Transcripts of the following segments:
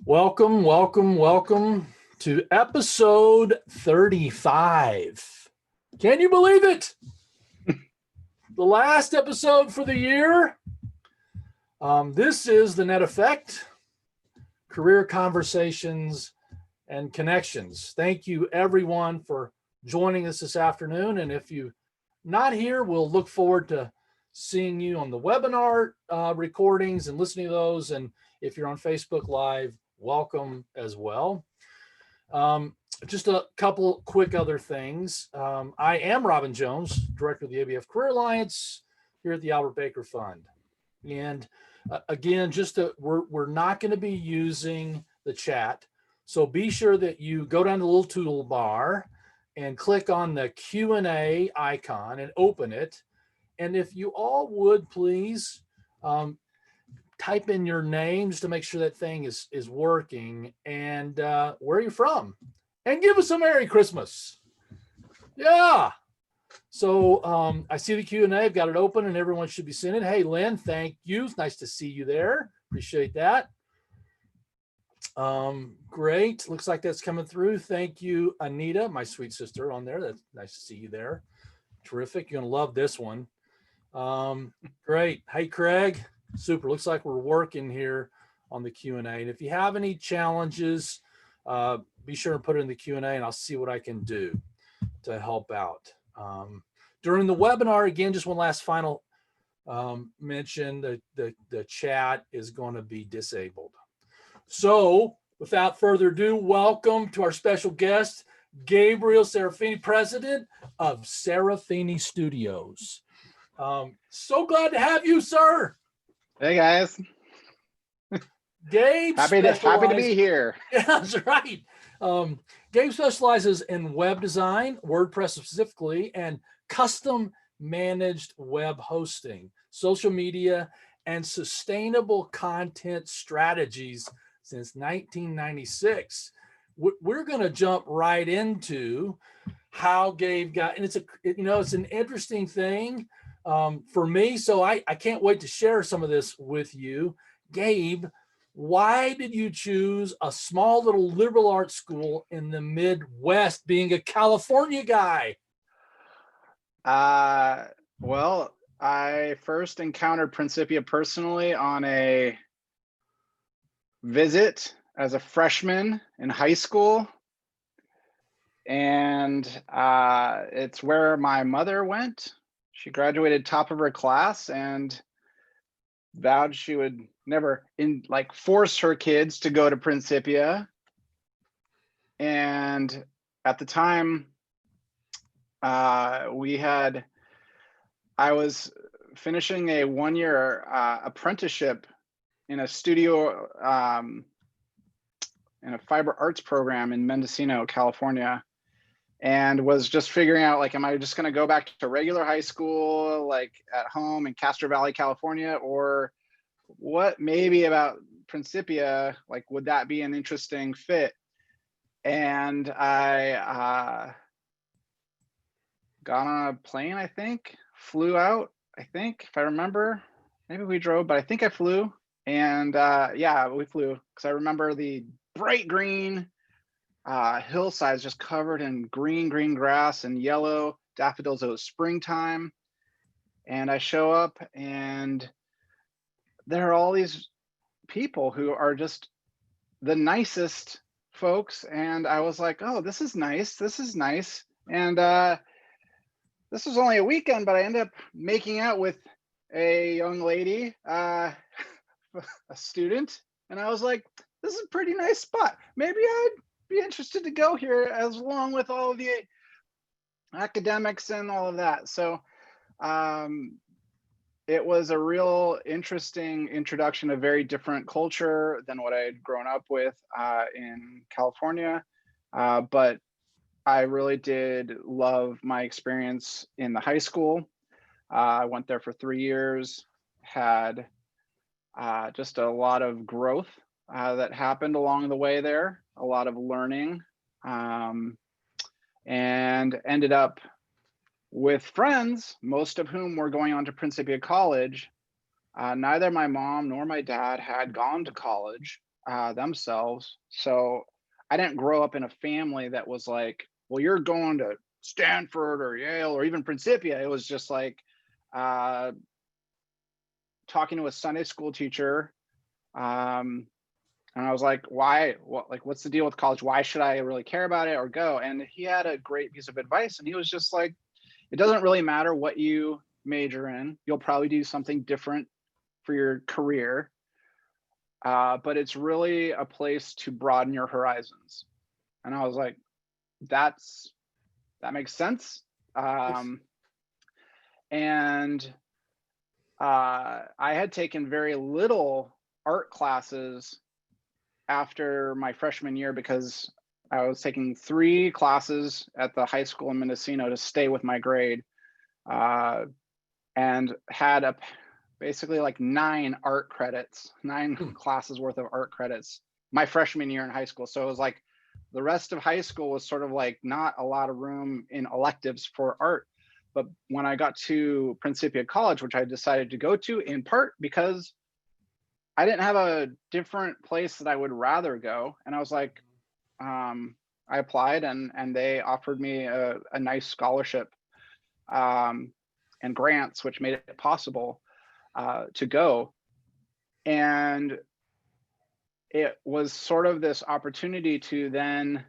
Welcome, welcome, welcome to episode 35. Can you believe it? The last episode for the year. This is the Net Effect, Career Conversations and Connections. Thank you everyone for joining us this afternoon. And if you're not here, we'll look forward to seeing you on the webinar recordings and listening to those. And if you're on Facebook Live, welcome as well. Just a couple quick other things. I am Robin Jones, Director of the ABF Career Alliance here at the Albert Baker Fund. And again, we're not going to be using the chat. So be sure that you go down to the little toolbar and click on the Q&A icon and open it. And if you all would please, type in your names to make sure that thing is working and where you're from, and give us a Merry Christmas. Yeah. So I see the Q&A. I've got it open and everyone should be seeing it. Hey, Lynn, thank you. It's nice to see you there. Appreciate that. Great. Looks like that's coming through. Thank you, Anita, my sweet sister on there. That's nice to see you there. Terrific. You're going to love this one. Great. Hey, Craig. Super. Looks like we're working here on the Q&A. And if you have any challenges, be sure to put it in the Q&A and I'll see what I can do to help out. During the webinar, again, just one last final mention, the chat is going to be disabled. So without further ado, welcome to our special guest, Gabriel Serafini, president of Serafini Studios. So glad to have you, sir. Hey guys. Gabe, happy to be here. Yeah, that's right. Gabe specializes in web design, WordPress specifically, and custom managed web hosting, social media, and sustainable content strategies since 1996. We're going to jump right into how Gabe got, and it's an interesting thing for me. So I can't wait to share some of this with you. Gabe, why did you choose a small little liberal arts school in the Midwest, being a California guy? Well, I first encountered Principia personally on a visit as a freshman in high school. And it's where my mother went. She graduated top of her class and vowed she would never force her kids to go to Principia. And at the time, I was finishing a one-year apprenticeship in a studio in a fiber arts program in Mendocino, California, and was just figuring out, am I just going to go back to regular high school, at home in Castro Valley, California, or what maybe about Principia, would that be an interesting fit? And I got on a plane, I think, flew out, if I remember. Maybe we drove, but I think I flew. And yeah, we flew, because I remember the bright green hillsides just covered in green grass and yellow daffodils. It was springtime. And I show up and there are all these people who are just the nicest folks. And I was like, oh, this is nice. This is nice. And this was only a weekend, but I ended up making out with a young lady, a student. And I was like, this is a pretty nice spot. Maybe I'd be interested to go here, as along with all of the academics and all of that. So it was a real interesting introduction, a very different culture than what I had grown up with in California. But I really did love my experience in the high school. I went there for 3 years, had just a lot of growth that happened along the way there, a lot of learning, and ended up with friends, most of whom were going on to Principia College. Neither my mom nor my dad had gone to college. themselves. So I didn't grow up in a family that was like, well, you're going to Stanford or Yale or even Principia. It was just like uh, talking to a Sunday school teacher. And I was like, why? What's the deal with college? Why should I really care about it or go? And he had a great piece of advice. And he was just like, it doesn't really matter what you major in. You'll probably do something different for your career. But it's really a place to broaden your horizons. And I was like, that makes sense. And I had taken very little art classes after my freshman year because I was taking 3 classes at the high school in Mendocino to stay with my grade, and had basically like 9 art credits, 9 classes worth of art credits my freshman year in high school. So it was like the rest of high school was sort of like not a lot of room in electives for art. But when I got to Principia College, which I decided to go to in part because I didn't have a different place that I would rather go. And I was like, I applied and they offered me a nice scholarship and grants, which made it possible to go. And it was sort of this opportunity to then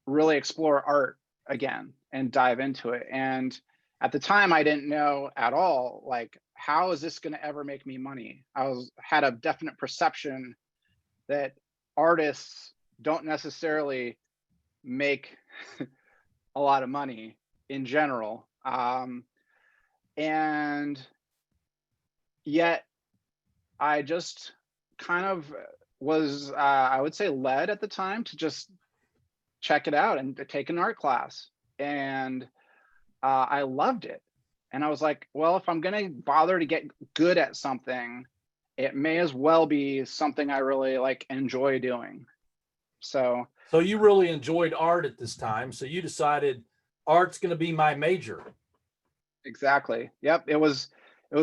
really explore art again and dive into it. And at the time, I didn't know at all, like, how is this going to ever make me money? Had a definite perception that artists don't necessarily make a lot of money in general. And yet I just kind of was, I would say, led at the time to just check it out and take an art class. And I loved it. And I was like, well, if I'm going to bother to get good at something, it may as well be something I really like enjoy doing. So you really enjoyed art at this time. So you decided art's going to be my major. Exactly. Yep. It was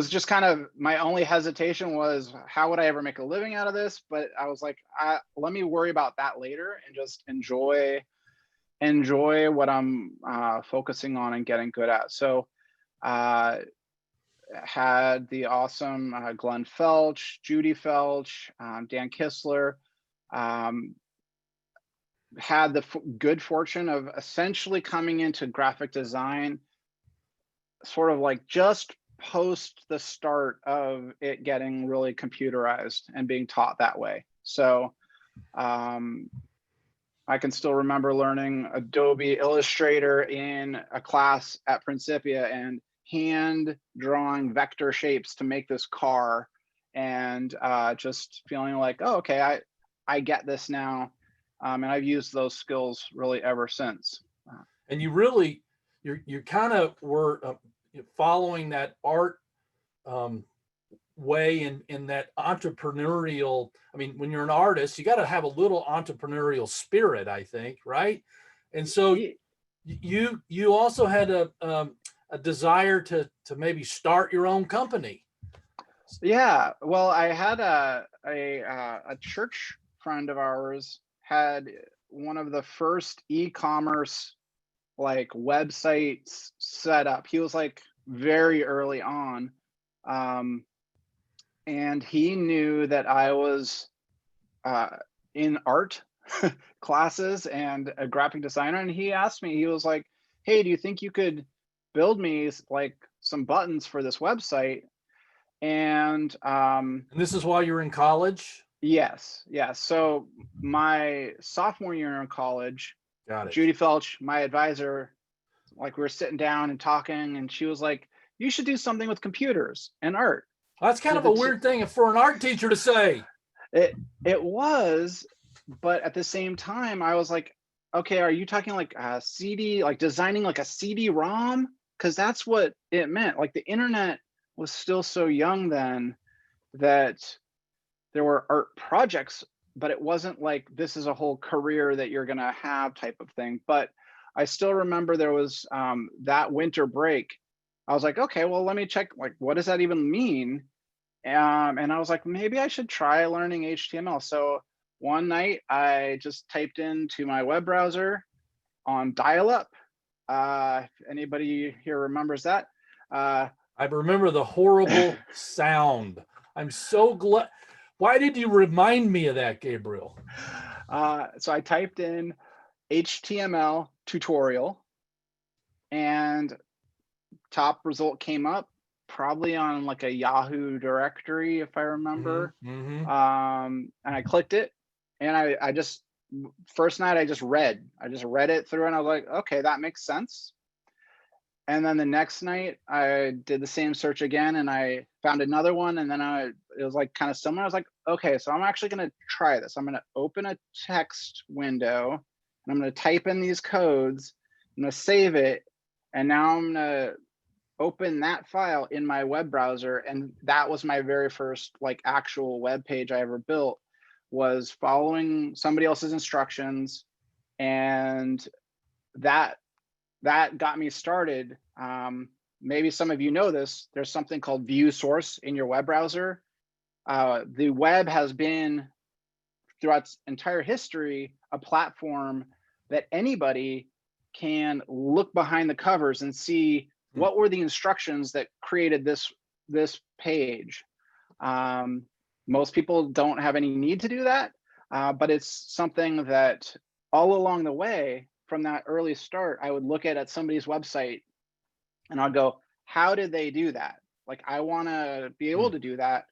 just kind of my only hesitation was, how would I ever make a living out of this? But I was like, let me worry about that later and just enjoy what I'm focusing on and getting good at. So had the awesome Glenn Felch, Judy Felch, Dan Kistler, had the good fortune of essentially coming into graphic design sort of like just post the start of it getting really computerized and being taught that way. So I can still remember learning Adobe Illustrator in a class at Principia and hand drawing vector shapes to make this car, and just feeling like, oh, okay, I get this now. And I've used those skills really ever since. And you kind of were following that art way in that entrepreneurial. I mean, when you're an artist, you got to have a little entrepreneurial spirit, I think, right? And so you also had a desire to maybe start your own company. Yeah, well, I had a church friend of ours had one of the first e-commerce like websites set up. He was like very early on, and he knew that I was in art classes and a graphic designer, and he asked me, he was like, hey, do you think you could build me like some buttons for this website? And this is while you're in college? Yes. So my sophomore year in college, Got it. Judy Felch, my advisor, like we were sitting down and talking, and she was like, you should do something with computers and art. That's kind of a weird thing for an art teacher to say. It was, but at the same time, I was like, okay, are you talking like a CD, like designing like a CD-ROM? Because that's what it meant. Like the internet was still so young then that there were art projects, but it wasn't like this is a whole career that you're gonna have type of thing. But I still remember there was that winter break. I was like, okay, well, let me check, like, what does that even mean? And I was like, maybe I should try learning HTML. So one night I just typed into my web browser on dial-up. If anybody here remembers that. I remember the horrible sound. I'm so glad. Why did you remind me of that, Gabriel? So I typed in HTML tutorial, and top result came up, probably on like a Yahoo directory, if I remember. Mm-hmm. And I clicked it, and I just, first night I just read it through, and I was like, okay, that makes sense. And then the next night I did the same search again, and I found another one, and then it was like kind of similar. I was like, okay, so I'm actually going to try this. I'm going to open a text window, and I'm going to type in these codes. I'm going to save it, and now I'm going to open that file in my web browser. And that was my very first like actual web page I ever built, was following somebody else's instructions, and that got me started. Maybe some of you know this, there's something called view source in your web browser. The web has been, throughout its entire history, a platform that anybody can look behind the covers and see what were the instructions that created this page. Most people don't have any need to do that, but it's something that all along the way, from that early start, I would look at somebody's website and I'd go, how did they do that? Like, I want to be able to do that,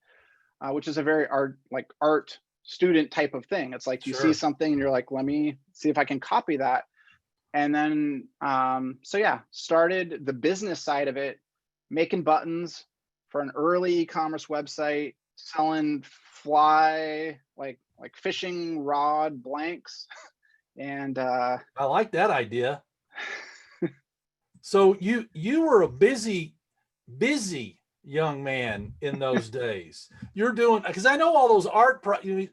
which is a very art student type of thing. It's like you see something and you're like, let me see if I can copy that. And then, so yeah, started the business side of it, making buttons for an early e-commerce website, selling like fishing rod blanks. And I like that idea. So you were a busy young man in those days. You're doing, because I know all those art you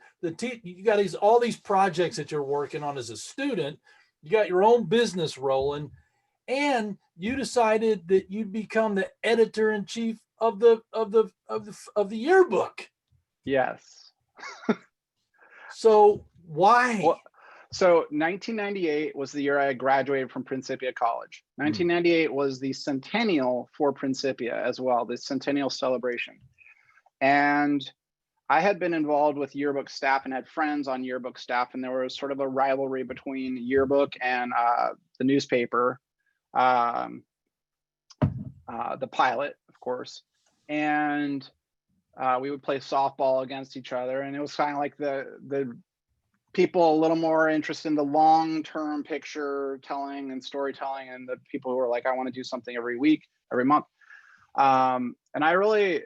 got all these projects that you're working on as a student. You got your own business rolling, and you decided that you'd become the editor-in-chief of the yearbook. yes. So why? Well, so 1998 was the year I graduated from Principia College. 1998 was the centennial for Principia as well, the centennial celebration. And I had been involved with yearbook staff and had friends on yearbook staff, and there was sort of a rivalry between yearbook and the newspaper, the Pilot, of course. And we would play softball against each other, and it was kind of like the people a little more interested in the long-term picture telling and storytelling, and the people who are like, I want to do something every week, every month. And I really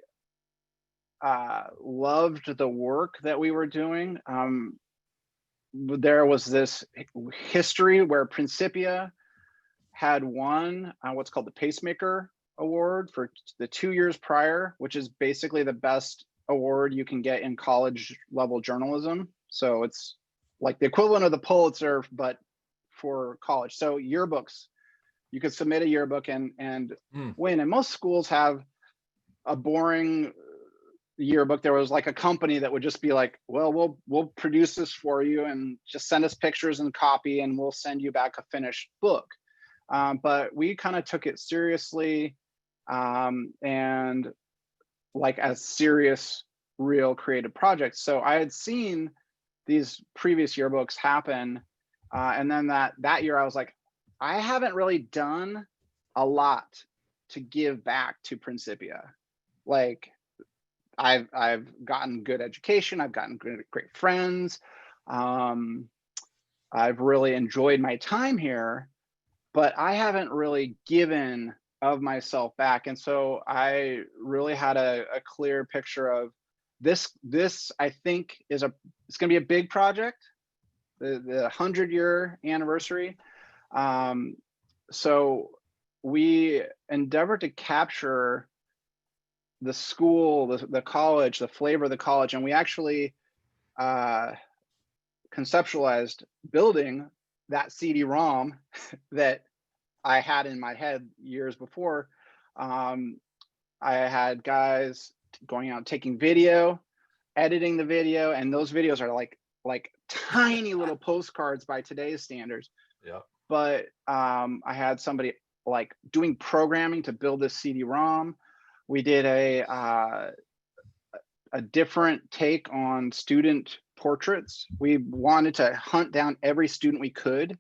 loved the work that we were doing. There was this history where Principia had won what's called the Pacemaker Award for the 2 years prior, which is basically the best award you can get in college level journalism. So it's like the equivalent of the Pulitzer, but for college. So yearbooks, you could submit a yearbook and win. And most schools have a boring yearbook. There was like a company that would just be like, well, we'll produce this for you and just send us pictures and copy, and we'll send you back a finished book. But we kind of took it seriously, and like as serious, real creative projects. So I had seen these previous yearbooks happen, and then that year I was like, I haven't really done a lot to give back to Principia. Like, I've gotten good education, I've gotten great friends, I've really enjoyed my time here, but I haven't really given of myself back. And so I really had a clear picture of this I think it's going to be a big project, the 100-year anniversary. So we endeavored to capture the school, the college, the flavor of the college, and we actually conceptualized building that CD-ROM that I had in my head years before. I had guys going out, taking video, editing the video, and those videos are like tiny little postcards by today's standards. Yeah. But I had somebody like doing programming to build this CD-ROM. We did a different take on student portraits. We wanted to hunt down every student we could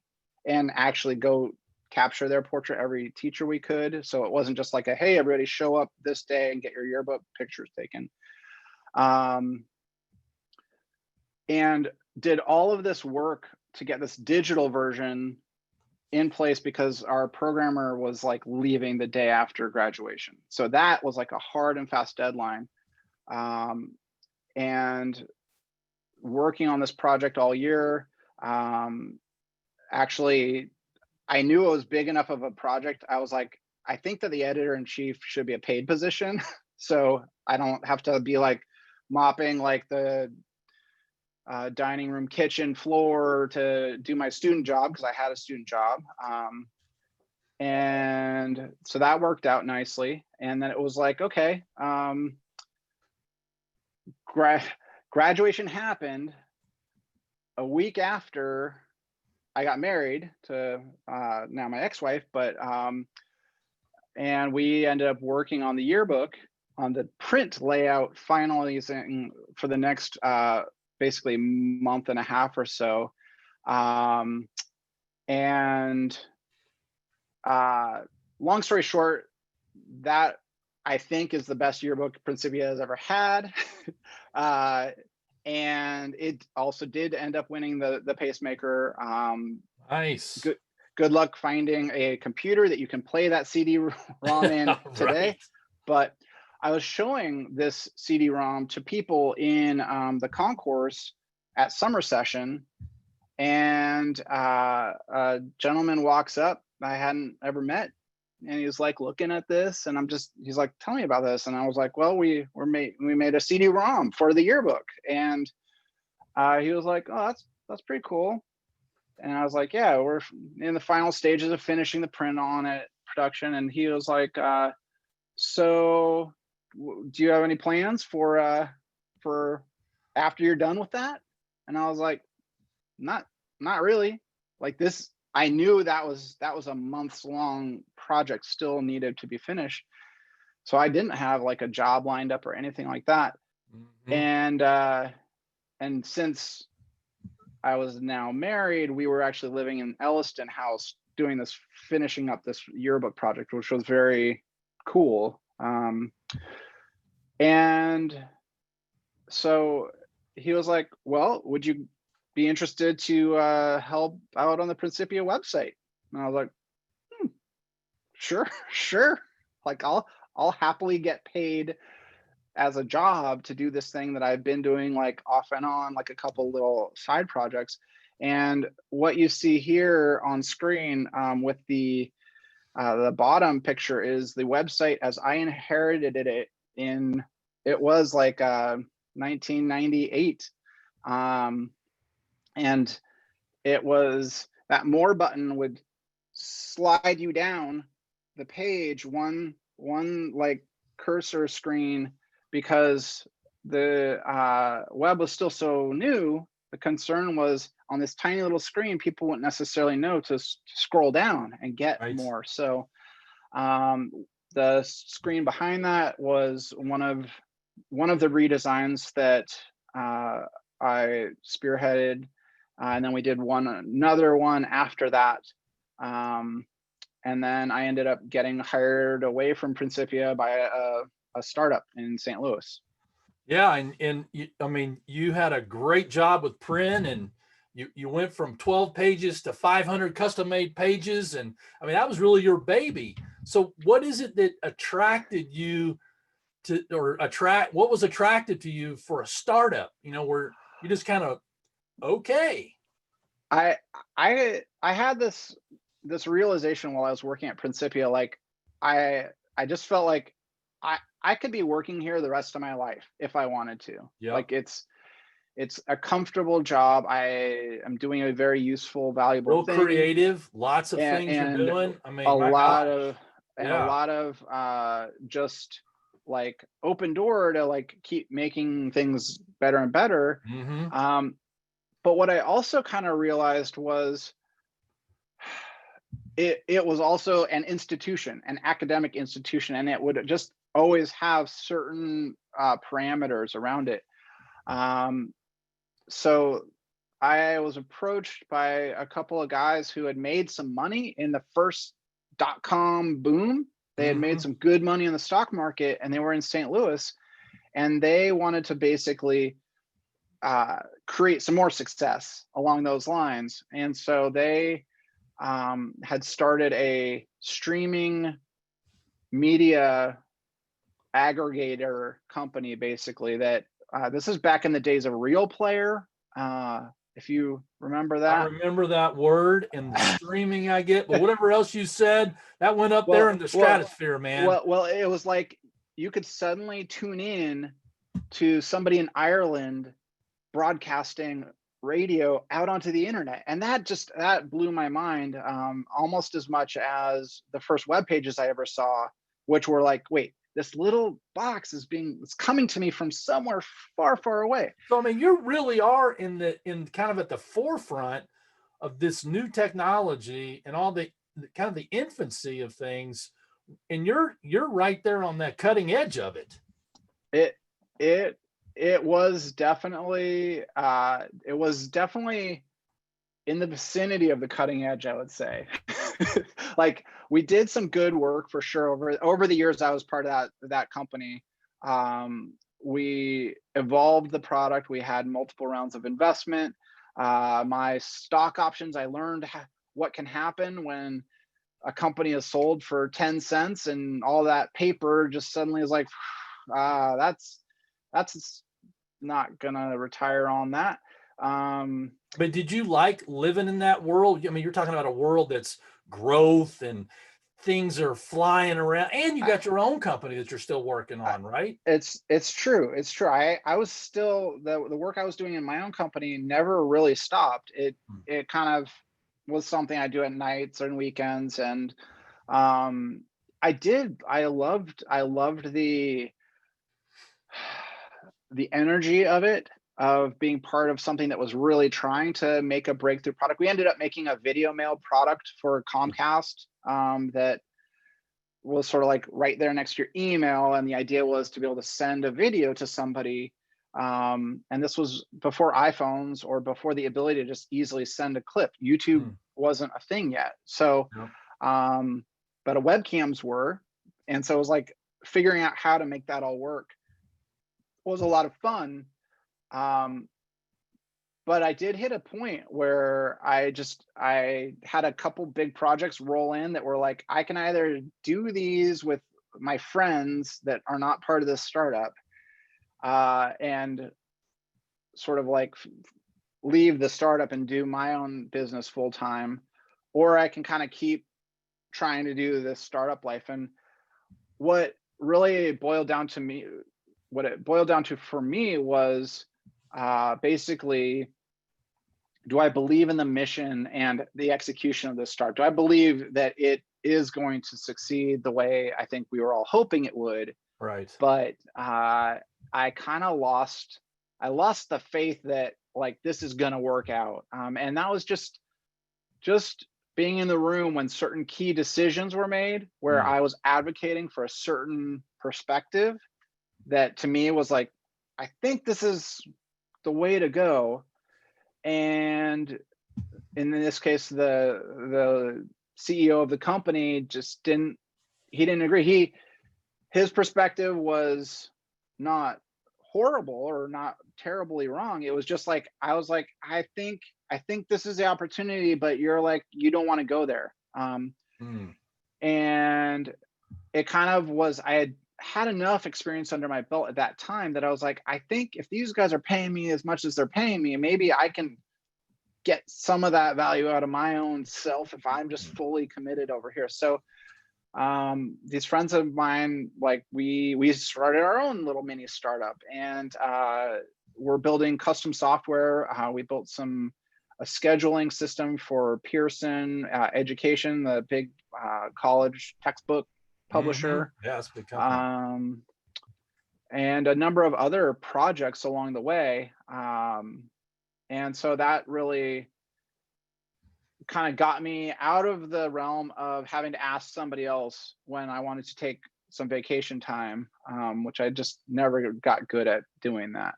and actually go capture their portrait, every teacher we could. So it wasn't just like a, hey, everybody show up this day and get your yearbook pictures taken. And did all of this work to get this digital version in place because our programmer was like leaving the day after graduation. So that was like a hard and fast deadline. And working on this project all year, actually, I knew it was big enough of a project. I was like, I think that the editor-in-chief should be a paid position. So I don't have to be like mopping like the dining room, kitchen, floor to do my student job, because I had a student job. And so that worked out nicely. And then it was like, okay, graduation happened a week after I got married to now my ex-wife, but and we ended up working on the yearbook, on the print layout, finalizing for the next basically month and a half or so. And long story short, that I think is the best yearbook Principia has ever had. And it also did end up winning the Pacemaker. Nice. Good luck finding a computer that you can play that CD-ROM in today. Right. But I was showing this CD-ROM to people in the concourse at summer session, and a gentleman walks up I hadn't ever met, and he was like looking at this, and he's like, tell me about this. And I was like, well, we made a CD-ROM for the yearbook. And he was like, oh, that's pretty cool. And I was like, yeah, we're in the final stages of finishing the print on it, production. And he was like, so do you have any plans for after you're done with that? And I was like, not really. Like this, I knew that was a months long project still needed to be finished. So I didn't have like a job lined up or anything like that. Mm-hmm. And since I was now married, we were actually living in Elliston House doing this, finishing up this yearbook project, which was very cool. And so he was like, well, would you be interested to help out on the Principia website? And I was like, sure. Like I'll happily get paid as a job to do this thing that I've been doing like off and on, like a couple little side projects. And what you see here on screen with the bottom picture is the website as I inherited it in, it was like 1998. And it was that more button would slide you down the page one like cursor screen, because the web was still so new. The concern was on this tiny little screen, people wouldn't necessarily know to scroll down and get more. So the screen behind that was one of the redesigns that I spearheaded. And then we did another one after that. And then I ended up getting hired away from Principia by a startup in St. Louis. Yeah, and I mean, you had a great job with print, and you went from 12 pages to 500 custom-made pages, and I mean, that was really your baby. So what is it that attracted you to, what was attractive to you for a startup, where you just kind of, okay. I had this realization while I was working at Principia. Like I just felt like I could be working here the rest of my life if I wanted to. Yep. Like it's a comfortable job. I am doing a very useful, valuable thing. Creative, lots of things you're doing. I mean, a lot of just like open door to like keep making things better and better. But what I also kind of realized was it was also an institution, an academic institution, and it would just always have certain parameters around it. So I was approached by a couple of guys who had made some money in the first .com boom. They had made some good money in the stock market, and they were in St. Louis, and they wanted to basically create some more success along those lines. And so they had started a streaming media aggregator company, basically, that this is back in the days of Real Player. If you remember that. I remember that word and the streaming I get, but whatever else you said, that went up there in the stratosphere, man. Well, it was like you could suddenly tune in to somebody in Ireland broadcasting radio out onto the internet, and that blew my mind, almost as much as the first web pages I ever saw, which were like, wait, this little box it's coming to me from somewhere far, far away. So I mean, you really are in kind of at the forefront of this new technology and all the kind of the infancy of things, and you're right there on that cutting edge of it. It was definitely in the vicinity of the cutting edge, I would say. Like, we did some good work for sure over the years I was part of that company. We evolved the product. We had multiple rounds of investment. My stock options, I learned what can happen when a company is sold for 10 cents and all that paper just suddenly is like, that's not gonna retire on that. But did you like living in that world? I mean, you're talking about a world that's growth and things are flying around, and you got your own company that you're still working on, right? It's true. It's true. I was still, the work I was doing in my own company never really stopped. It kind of was something I do at nights and weekends. And I loved the energy of it, of being part of something that was really trying to make a breakthrough product. We ended up making a video mail product for Comcast that was sort of like right there next to your email. And the idea was to be able to send a video to somebody. And this was before iPhones or before the ability to just easily send a clip. YouTube wasn't a thing yet. So, but webcams were. And so it was like figuring out how to make that all work was a lot of fun. But I did hit a point where I had a couple big projects roll in that were like, I can either do these with my friends that are not part of this startup, and sort of like leave the startup and do my own business full time, or I can kind of keep trying to do this startup life. And what it boiled down to for me was basically, do I believe in the mission and the execution of this startup? Do I believe that it is going to succeed the way I think we were all hoping it would? Right. But I kind of lost the faith that like this is going to work out. And that was just being in the room when certain key decisions were made, where I was advocating for a certain perspective that to me was like, I think this is the way to go. And in this case, the CEO of the company just didn't agree. His perspective was not horrible or not terribly wrong. It was just like, I was like, I think this is the opportunity, but you're like, you don't want to go there. And it kind of was, I had enough experience under my belt at that time that I was like, I think if these guys are paying me as much as they're paying me, maybe I can get some of that value out of my own self if I'm just fully committed over here. So these friends of mine, like we started our own little mini startup, and we're building custom software. We built a scheduling system for Pearson Education, the big college textbook publisher. Yeah, it's a big company. and a number of other projects along the way. And so that really kind of got me out of the realm of having to ask somebody else when I wanted to take some vacation time, which I just never got good at doing that.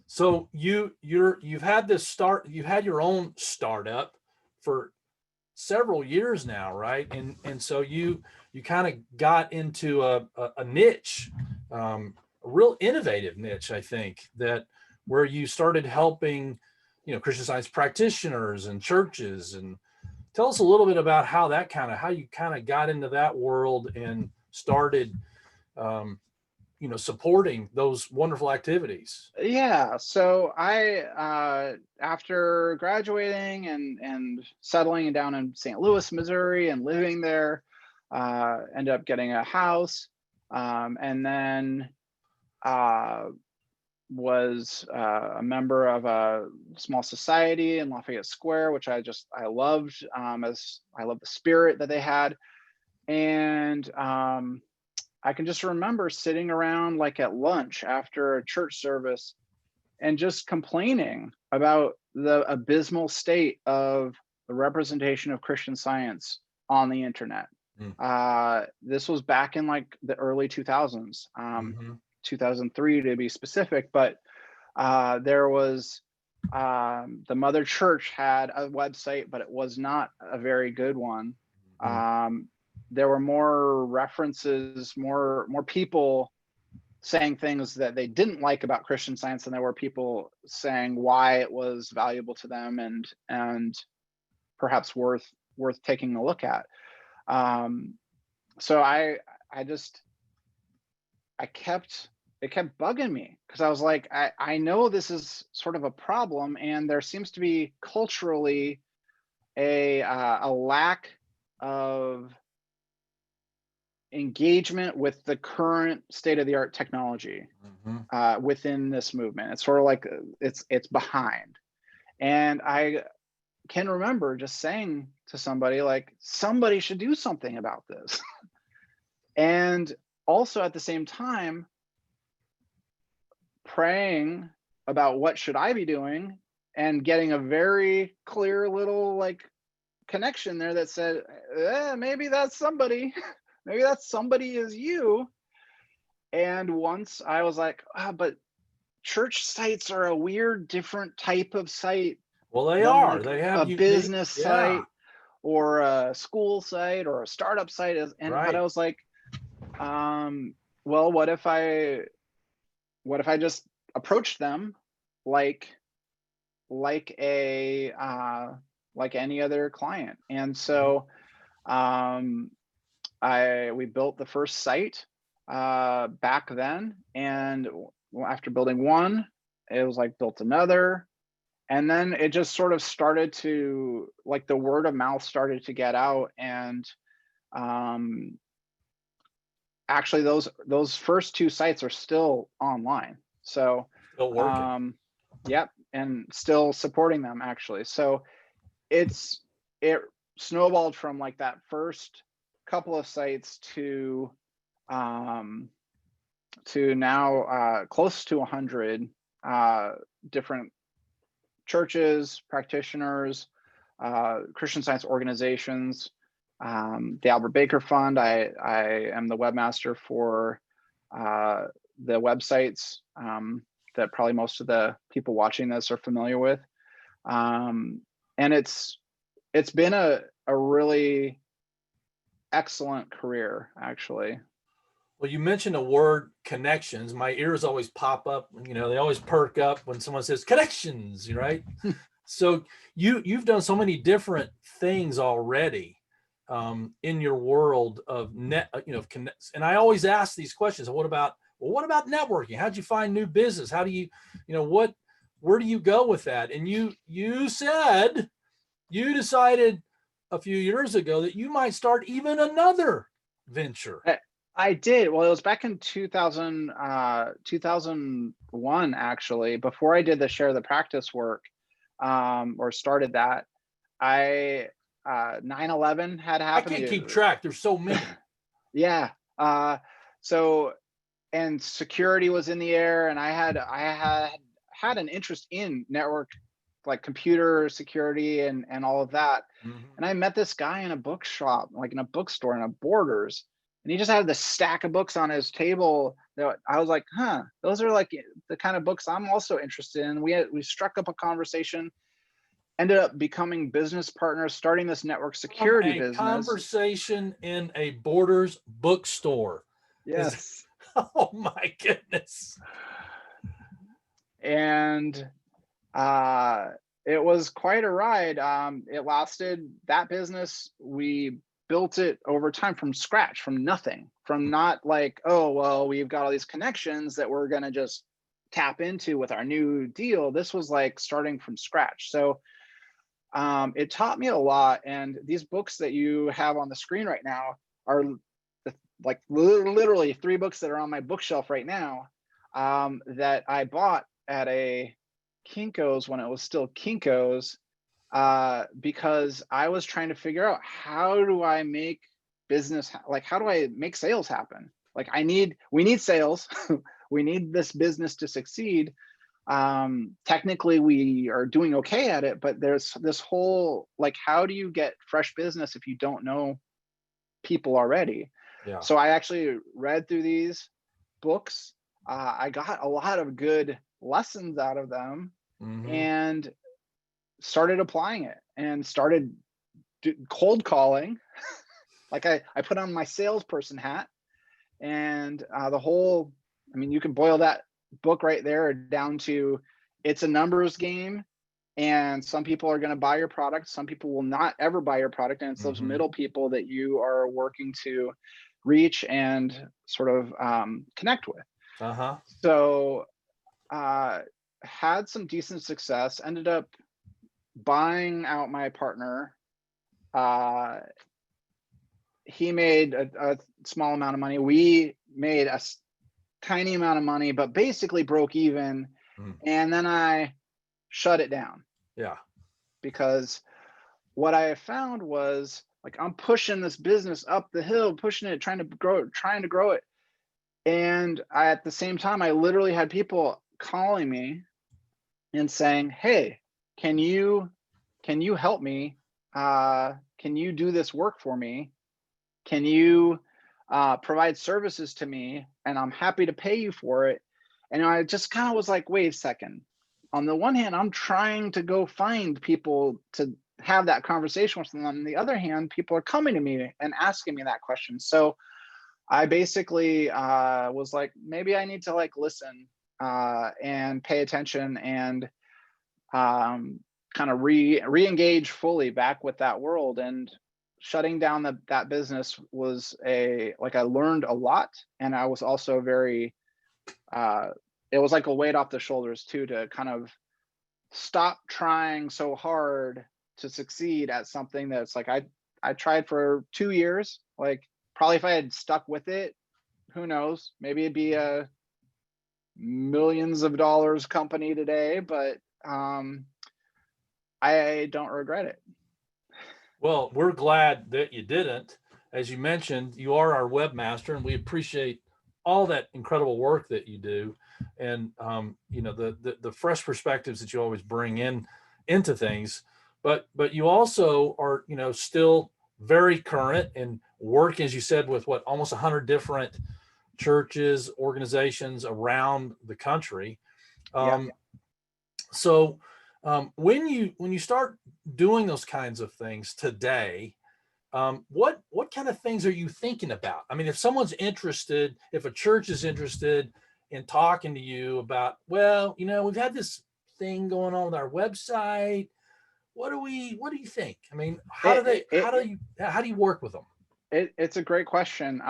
So you've had you've had your own startup for several years now, right? And so you kind of got into a niche, a real innovative niche, I think, that where you started helping, Christian Science practitioners and churches. And tell us a little bit about how you kind of got into that world and started, supporting those wonderful activities. Yeah, so I after graduating and settling down in St. Louis, Missouri, and living there, ended up getting a house, and then was a member of a small society in Lafayette Square, which I loved, as I love the spirit that they had. And I can just remember sitting around like at lunch after a church service and just complaining about the abysmal state of the representation of Christian Science on the internet. This was back in like the early 2000s, 2003 to be specific, but there was the mother church had a website, but it was not a very good one. There were more references, more people saying things that they didn't like about Christian Science, and there were people saying why it was valuable to them and perhaps worth taking a look at. So it kept bugging me, because I was like, I know this is sort of a problem, and there seems to be culturally a lack of engagement with the current state-of-the-art technology within this movement. It's sort of like it's behind. And I can remember just saying to somebody, like, somebody should do something about this. And also at the same time praying about what should I be doing, and getting a very clear little like connection there that said, maybe that's somebody. Maybe that somebody is you. And once I was like, but church sites are a weird, different type of site. Well, they are. Like they have a business site or a school site or a startup site. But I was like, well, what if I just approached them like any other client? And so we built the first site back then, and after building one, it was like built another, and then it just sort of started to, like, the word of mouth started to get out. And actually those first two sites are still online, so still working. Yep, and still supporting them actually. So it snowballed from like that first couple of sites to now close to 100 different churches, practitioners, Christian Science organizations, the Albert Baker Fund. I am the webmaster for the websites that probably most of the people watching this are familiar with, and it's been a really excellent career, actually. Well, you mentioned the word connections. My ears always pop up. They always perk up when someone says connections, right? So you've done so many different things already in your world of connects. And I always ask these questions. What about networking? How'd you find new business? How do you, where do you go with that? And you said you decided a few years ago that you might start even another venture. I did. Well, it was back in 2001, actually, before I did the Share the Practice work, or started that. 9/11 had happened. I can't keep track. There's so many. Yeah. So and security was in the air, and I had an interest in network, like computer security and all of that. And I met this guy in a bookshop, like in a bookstore in a Borders, and he just had this stack of books on his table that I was like, huh, those are like the kind of books I'm also interested in. We struck up a conversation, ended up becoming business partners, starting this network security business. Conversation in a Borders bookstore. Yes. Oh my goodness. And it was quite a ride. It lasted, that business, we built it over time from scratch, from nothing, from not like, oh, well, we've got all these connections that we're going to just tap into with our new deal. This was like starting from scratch. So it taught me a lot. And these books that you have on the screen right now are like literally 3 books that are on my bookshelf right now, that I bought at a Kinko's when it was still Kinko's, because I was trying to figure out, how do I make business, like how do I make sales happen? Like we need sales. We need this business to succeed. Technically we are doing okay at it, but there's this whole, like, how do you get fresh business if you don't know people already? Yeah. So I actually read through these books. I got a lot of good lessons out of them, and started applying it, and started cold calling. Like I put on my salesperson hat, and the whole, I mean, you can boil that book right there down to, it's a numbers game, and some people are going to buy your product, some people will not ever buy your product, and it's those middle people that you are working to reach and sort of connect with. So had some decent success, ended up buying out my partner. He made a small amount of money. We made a tiny amount of money, but basically broke even. And then I shut it down. Yeah. Because what I found was, like, I'm pushing this business up the hill, pushing it, trying to grow it. And at the same time, I literally had people calling me and saying, hey, can you help me? Can you do this work for me? Can you provide services to me? And I'm happy to pay you for it. And I just kind of was like, wait a second. On the one hand, I'm trying to go find people to have that conversation with them. On the other hand, people are coming to me and asking me that question. So I basically was like, maybe I need to like listen and pay attention, and kind of re-engage fully back with that world. And shutting down that business was I learned a lot, and I was also very it was like a weight off the shoulders too, to kind of stop trying so hard to succeed at something that's like, I tried for 2 years. Like, probably if I had stuck with it, who knows, maybe it'd be a millions of dollars company today, but I don't regret it. Well, we're glad that you didn't. As you mentioned, you are our webmaster, and we appreciate all that incredible work that you do, and the fresh perspectives that you always bring into things. But you also are still very current and work, as you said, with almost 100 different churches, organizations around the country. So when you start doing those kinds of things today, what kind of things are you thinking about? I mean, if someone's interested, if a church is interested in talking to you about, well, we've had this thing going on with our website. What do you think? I mean, how do you work with them? It's a great question.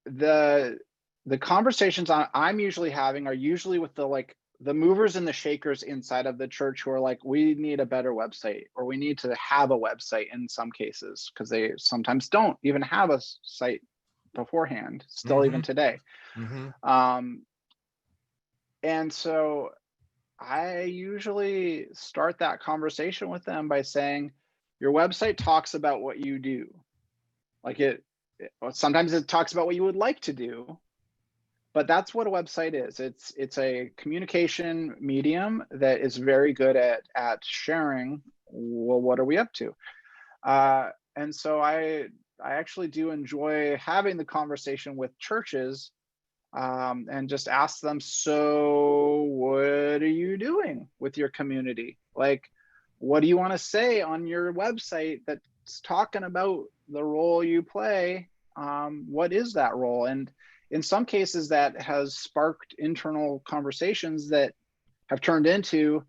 The conversations I'm usually having are usually with the movers and the shakers inside of the church, who are like, we need a better website, or we need to have a website in some cases, because they sometimes don't even have a site beforehand, still even today. And so I usually start that conversation with them by saying, your website talks about what you do. Like, sometimes it talks about what you would like to do, but that's what a website is. It's a communication medium that is very good at sharing, well, what are we up to? And so I actually do enjoy having the conversation with churches, and just ask them, so what are you doing with your community? Like, what do you want to say on your website that's talking about the role you play? What is that role? And in some cases that has sparked internal conversations that have turned into,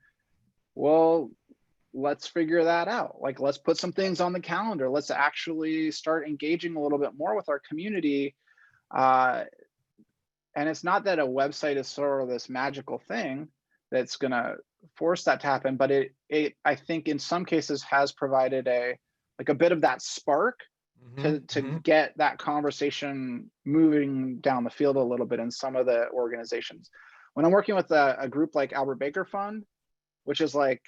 well, let's figure that out. Like, let's put some things on the calendar. Let's actually start engaging a little bit more with our community. And it's not that a website is sort of this magical thing that's going to force that to happen, but it I think in some cases has provided a bit of that spark to get that conversation moving down the field a little bit in some of the organizations. When I'm working with a group like Albert Baker Fund, which is like,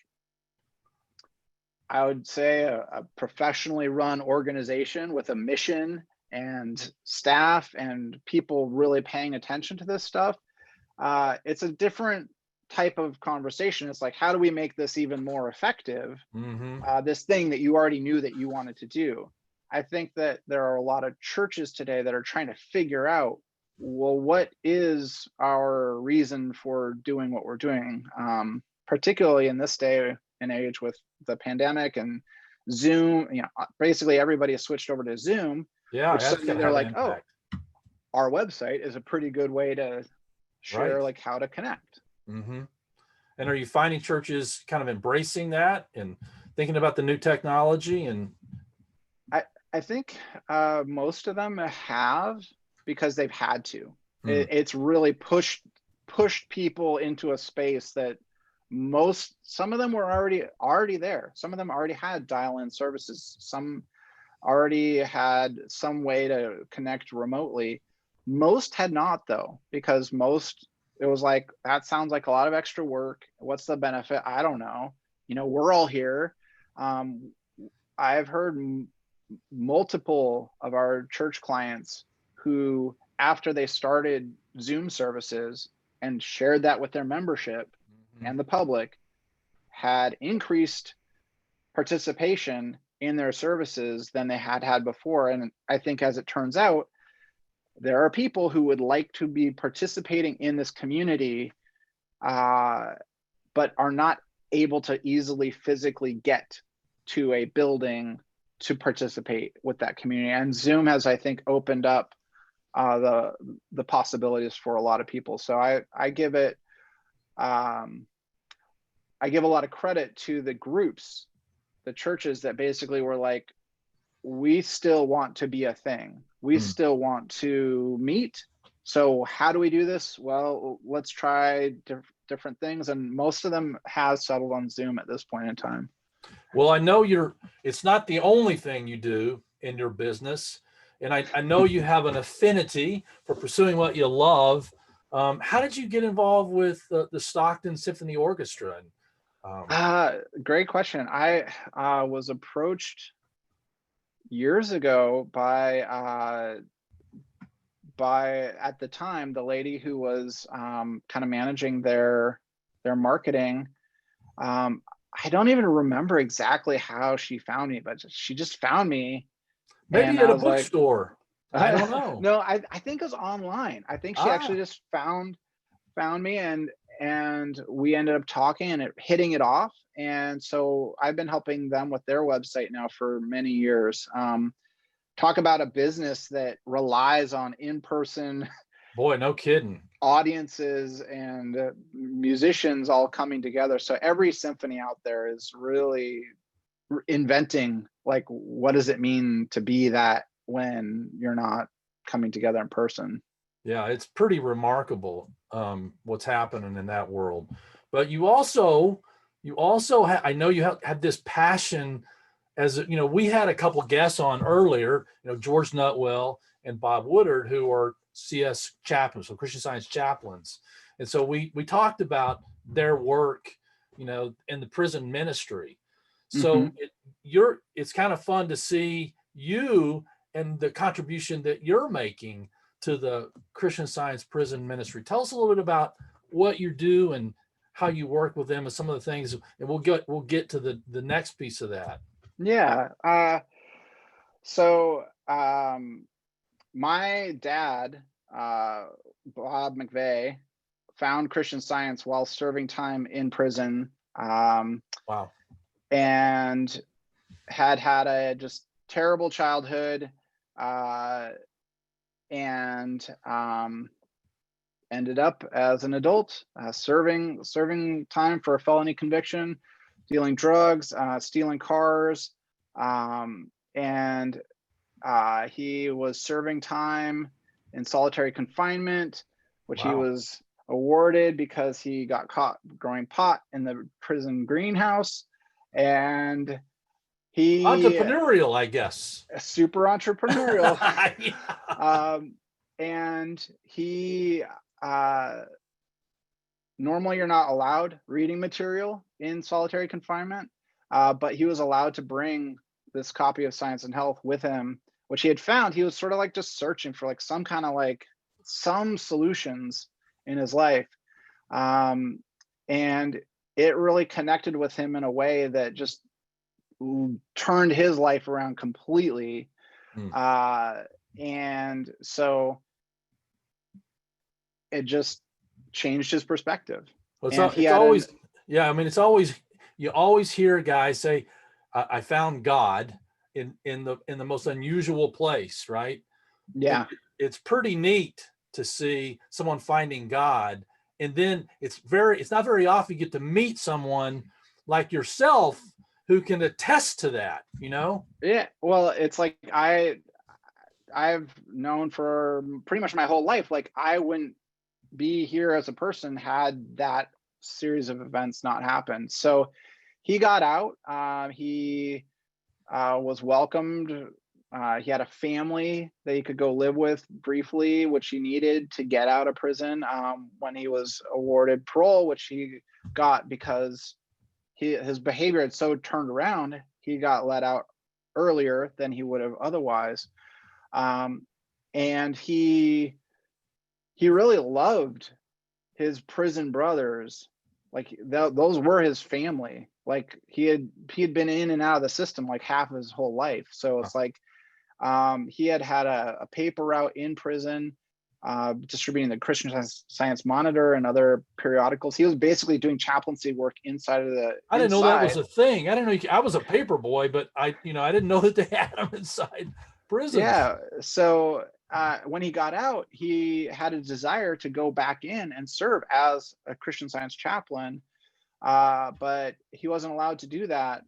I would say a professionally run organization with a mission and staff and people really paying attention to this stuff, it's a different type of conversation. It's like, how do we make this even more effective? This thing that you already knew that you wanted to do. I think that there are a lot of churches today that are trying to figure out, well, what is our reason for doing what we're doing? Particularly in this day and age with the pandemic and Zoom, basically everybody has switched over to Zoom. Yeah, which suddenly they're like, oh, our website is a pretty good way to share like how to connect. And are you finding churches kind of embracing that and thinking about the new technology? And I think most of them have, because they've had to. It's really pushed people into a space that some of them were already there. Some of them already had dial-in services. Some already had some way to connect remotely. Most had not, though, because it was like, that sounds like a lot of extra work. What's the benefit? I don't know. We're all here. I've heard multiple of our church clients who, after they started Zoom services and shared that with their membership and the public, had increased participation in their services than they had before. And I think, as it turns out, there are people who would like to be participating in this community, but are not able to easily physically get to a building to participate with that community. And Zoom has, I think, opened up the possibilities for a lot of people. So I give it, I give a lot of credit to the groups, the churches that basically were like, we still want to be a thing. We still want to meet. So how do we do this? Well, let's try different things. And most of them have settled on Zoom at this point in time. Well, I know it's not the only thing you do in your business. And I know you have an affinity for pursuing what you love. How did you get involved with the Stockton Symphony Orchestra? Great question. I was approached years ago by at the time, the lady who was kind of managing their marketing. I don't even remember exactly how she found me, but she just found me. Maybe at a bookstore. I don't know. No, I think it was online. I think she actually just found me, and we ended up talking and hitting it off. And so I've been helping them with their website now for many years. Talk about a business that relies on in-person, boy, no kidding, audiences and musicians all coming together. So every symphony out there is really inventing, like, what does it mean to be that when you're not coming together in person? Yeah, it's pretty remarkable what's happening in that world. But you also I know you have this passion. As we had a couple guests on earlier, George Nutwell and Bob Woodard, who are CS chaplains, so Christian Science chaplains. And so we talked about their work, in the prison ministry. So it's kind of fun to see you and the contribution that you're making to the Christian Science prison ministry. Tell us a little bit about what you do and how you work with them and some of the things, and we'll get to the next piece of that. Yeah. So my dad, Bob McVeigh, found Christian Science while serving time in prison. Wow. And had a just terrible childhood, and ended up as an adult serving time for a felony conviction, dealing drugs, stealing cars, and he was serving time in solitary confinement, which he was awarded because he got caught growing pot in the prison greenhouse. And he entrepreneurial, I guess. Super entrepreneurial. Yeah. And he normally you're not allowed reading material in solitary confinement, but he was allowed to bring this copy of Science and Health with him, which he had found. He was sort of like just searching for like some kind of like some solutions in his life, and it really connected with him in a way that just turned his life around completely. And so it just changed his perspective. Well, it's always, yeah, I mean, it's always, you always hear guys say, I found God in the most unusual place, right? Yeah. It's pretty neat to see someone finding God. And then it's not very often you get to meet someone like yourself who can attest to that, you know? Yeah. Well, it's like I've known for pretty much my whole life, like I wouldn't be here as a person had that series of events not happened. So he got out. He was welcomed. He had a family that he could go live with briefly, which he needed to get out of prison when he was awarded parole, which he got because his behavior had so turned around. He got let out earlier than he would have otherwise. And he really loved his prison brothers. Like those were his family. Like he had been in and out of the system like half of his whole life. So it's like he had a paper route in prison, distributing the Christian Science Monitor and other periodicals. He was basically doing chaplaincy work inside of the. I didn't know that was a thing. I didn't know I was a paper boy, but I didn't know that they had them inside prison. Yeah. So when he got out, he had a desire to go back in and serve as a Christian Science chaplain, but he wasn't allowed to do that.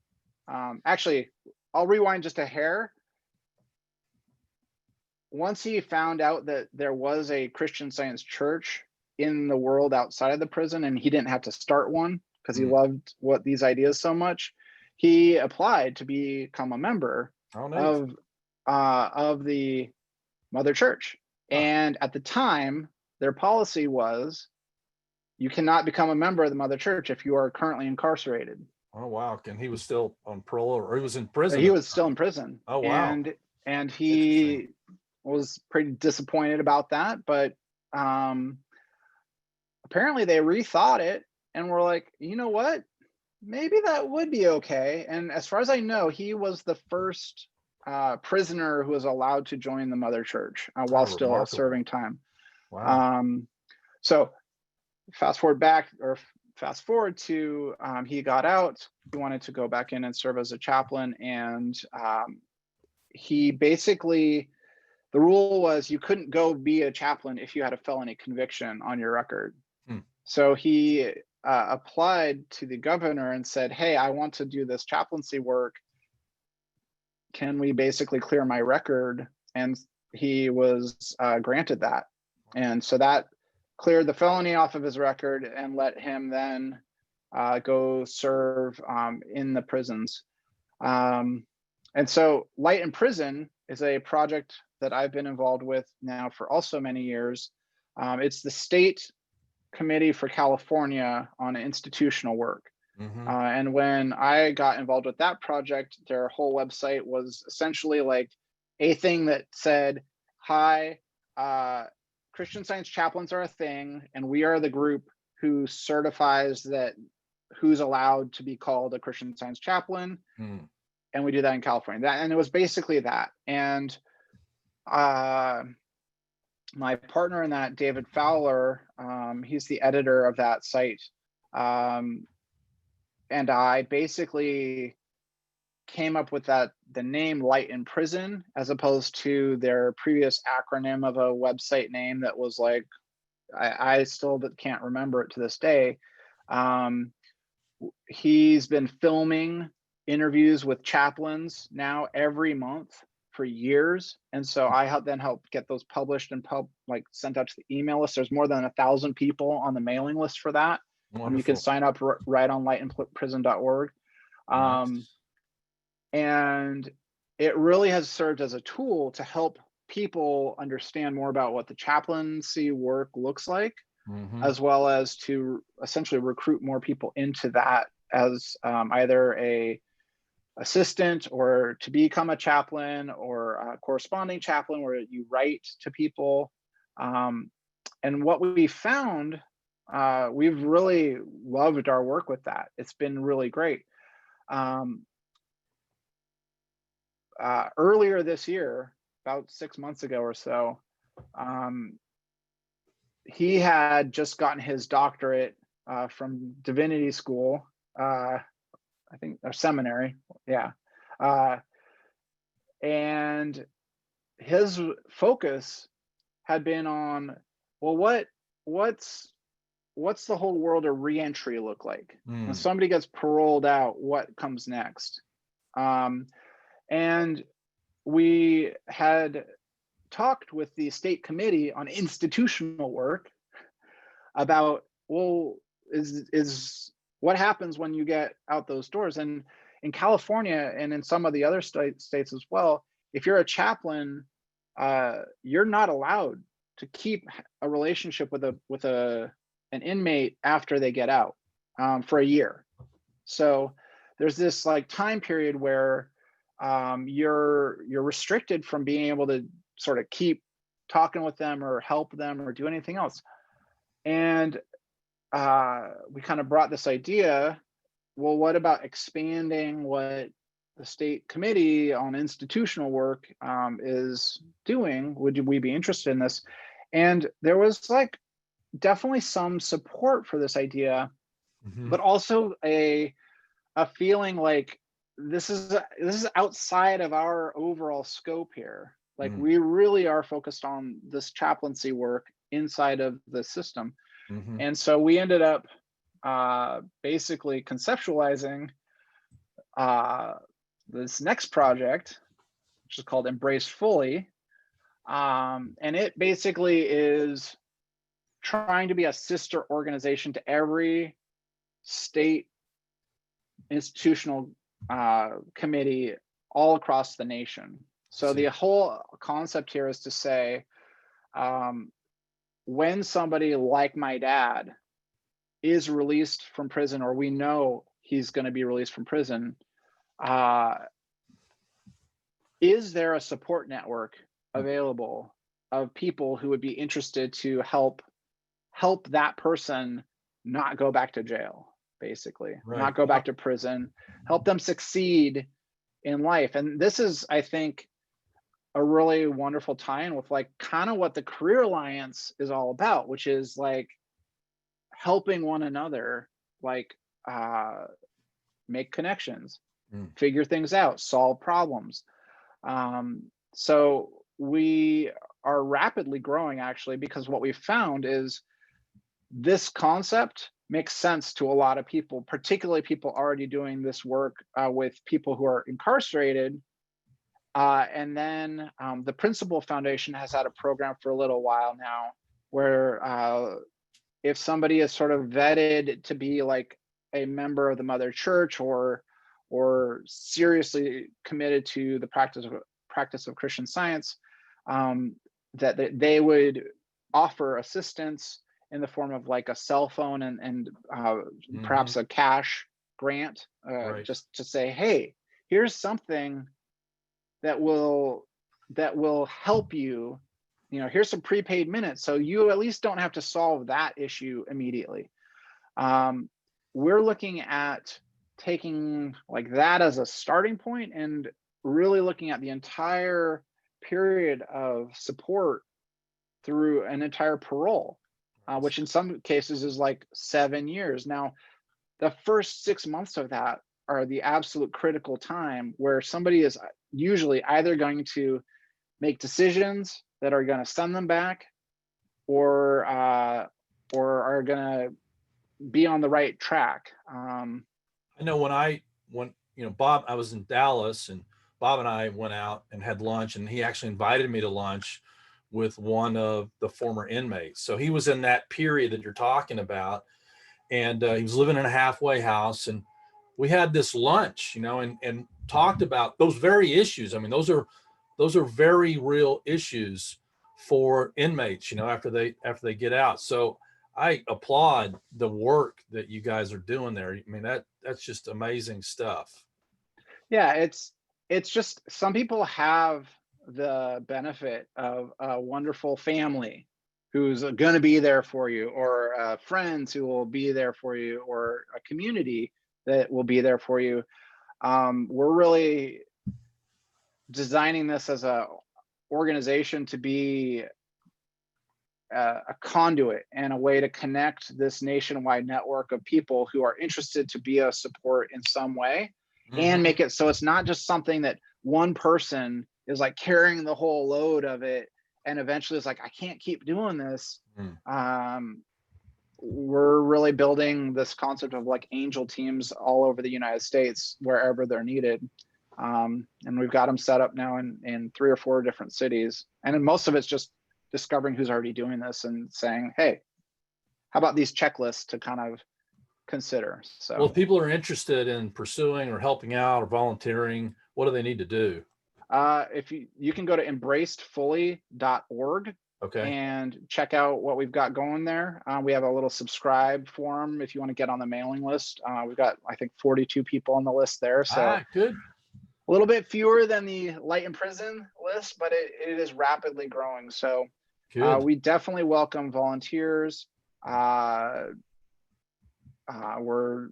Actually, I'll rewind just a hair. Once he found out that there was a Christian Science church in the world outside of the prison, and he didn't have to start one because he loved these ideas so much, he applied to become a member of the Mother Church. And at the time, their policy was you cannot become a member of the Mother Church if you are currently incarcerated. Oh, wow. And he was still on parole, or he was in prison? He was still in prison. Oh, wow. And he was pretty disappointed about that. But apparently they rethought it and were like, you know what? Maybe that would be okay. And as far as I know, he was the first prisoner who was allowed to join the Mother Church while still serving time. Wow. So fast forward to he got out. He wanted to go back in and serve as a chaplain, and he basically, the rule was you couldn't go be a chaplain if you had a felony conviction on your record. So he applied to the governor and said, hey, I want to do this chaplaincy work. Can we basically clear my record? And he was granted that. And so that cleared the felony off of his record and let him then go serve in the prisons. And so Light in Prison is a project that I've been involved with now for also many years. It's the state committee for California on institutional work. And when I got involved with that project, their whole website was essentially like a thing that said, hi, Christian Science chaplains are a thing, and we are the group who certifies that who's allowed to be called a Christian Science chaplain. And we do that in California. And it was basically that. And my partner in that, David Fowler, he's the editor of that site. And I basically came up with the name Light in Prison, as opposed to their previous acronym of a website name that was like, I still can't remember it to this day. He's been filming interviews with chaplains now every month for years, and so I then helped get those published and sent out to the email list. There's more than 1,000 people on the mailing list for that. And you can sign up right on lightinprison.org. Nice. And it really has served as a tool to help people understand more about what the chaplaincy work looks like, as well as to essentially recruit more people into that as either a assistant or to become a chaplain or a corresponding chaplain where you write to people. And what we found, we've really loved our work with that. It's been really great. Earlier this year, about 6 months ago or so, he had just gotten his doctorate from divinity school, I think, or seminary, yeah. And his focus had been on, well, what's the whole world of reentry look like? When somebody gets paroled out, what comes next? And we had talked with the state committee on institutional work about, well, is what happens when you get out those doors? And in California and in some of the other states as well, if you're a chaplain, you're not allowed to keep a relationship with an inmate after they get out for a year. So there's this like time period where you're restricted from being able to sort of keep talking with them or help them or do anything else. And we kind of brought this idea, well, what about expanding what the state committee on institutional work is doing? Would we be interested in this? And there was like definitely some support for this idea, but also a feeling like this is outside of our overall scope here. Like we really are focused on this chaplaincy work inside of the system. And so we ended up basically conceptualizing this next project, which is called Embrace Fully. And it basically is trying to be a sister organization to every state institutional committee all across the nation. So the whole concept here is to say, when somebody like my dad is released from prison, or we know he's going to be released from prison, is there a support network available of people who would be interested to help that person not go back to jail, basically, not go back to prison, help them succeed in life? And this is, I think, a really wonderful tie-in with like kind of what the Career Alliance is all about, which is like helping one another, like make connections, figure things out, solve problems. So we are rapidly growing, actually, because what we found is this concept makes sense to a lot of people, particularly people already doing this work with people who are incarcerated. And then the Principal Foundation has had a program for a little while now where if somebody is sort of vetted to be like a member of the Mother Church or seriously committed to the practice of Christian Science, that they would offer assistance in the form of like a cell phone and perhaps a cash grant, just to say, hey, here's something that will that will help you. You know, here's some prepaid minutes, so you at least don't have to solve that issue immediately. We're looking at taking like that as a starting point and really looking at the entire period of support through an entire parole, which in some cases is like 7 years. Now, the first 6 months of that are the absolute critical time where somebody is usually either going to make decisions that are going to send them back, or are going to be on the right track. I know when you know, Bob, I was in Dallas and Bob and I went out and had lunch, and he actually invited me to lunch with one of the former inmates. So he was in that period that you're talking about, and he was living in a halfway house, and we had this lunch, you know, and talked about those very issues. I mean, those are very real issues for inmates, you know, after they get out. So I applaud the work that you guys are doing there. I mean, that's just amazing stuff. Yeah, it's just, some people have the benefit of a wonderful family who's going to be there for you, or friends who will be there for you, or a community that will be there for you. We're really designing this as a organization to be a conduit and a way to connect this nationwide network of people who are interested to be a support in some way, and make it so it's not just something that one person is like carrying the whole load of it, and eventually it's like, I can't keep doing this. We're really building this concept of like angel teams all over the United States, wherever they're needed. And we've got them set up now in 3 or 4 different cities. And then most of it's just discovering who's already doing this and saying, hey, how about these checklists to kind of consider? So, well, if people are interested in pursuing or helping out or volunteering, what do they need to do? if you can go to embracedfully.org. Okay. And check out what we've got going there. We have a little subscribe form if you want to get on the mailing list. We've got, I think, 42 people on the list there. So Good. a little bit fewer than the light in prison list, but it is rapidly growing. So we definitely welcome volunteers. We're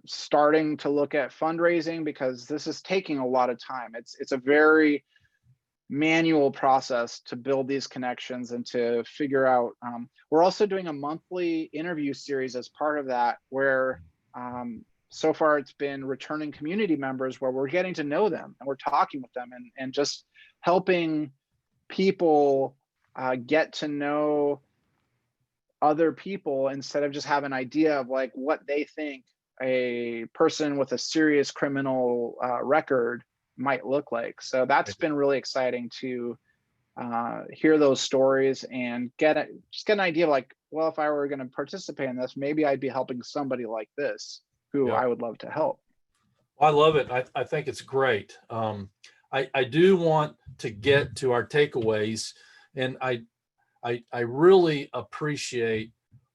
starting to look at fundraising because this is taking a lot of time. It's a very manual process to build these connections and to figure out. We're also doing a monthly interview series as part of that, where so far it's been returning community members, where we're getting to know them and we're talking with them and just helping people get to know other people, instead of just have an idea of like what they think a person with a serious criminal record might look like. So that's been really exciting to hear those stories and just get an idea of like, well, if I were going to participate in this, maybe I'd be helping somebody like this who I would love to help. I love it. I think it's great. I do want to get to our takeaways, and I really appreciate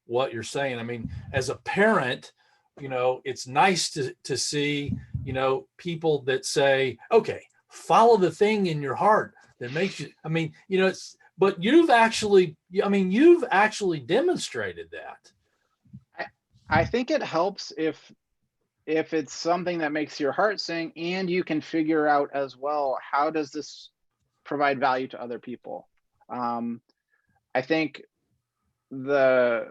what you're saying. I mean, as a parent, you know, it's nice to see, you know, people that say, okay, follow the thing in your heart that makes you, I mean, you know, but you've actually demonstrated that. I think it helps if it's something that makes your heart sing, and you can figure out as well, how does this provide value to other people? I think the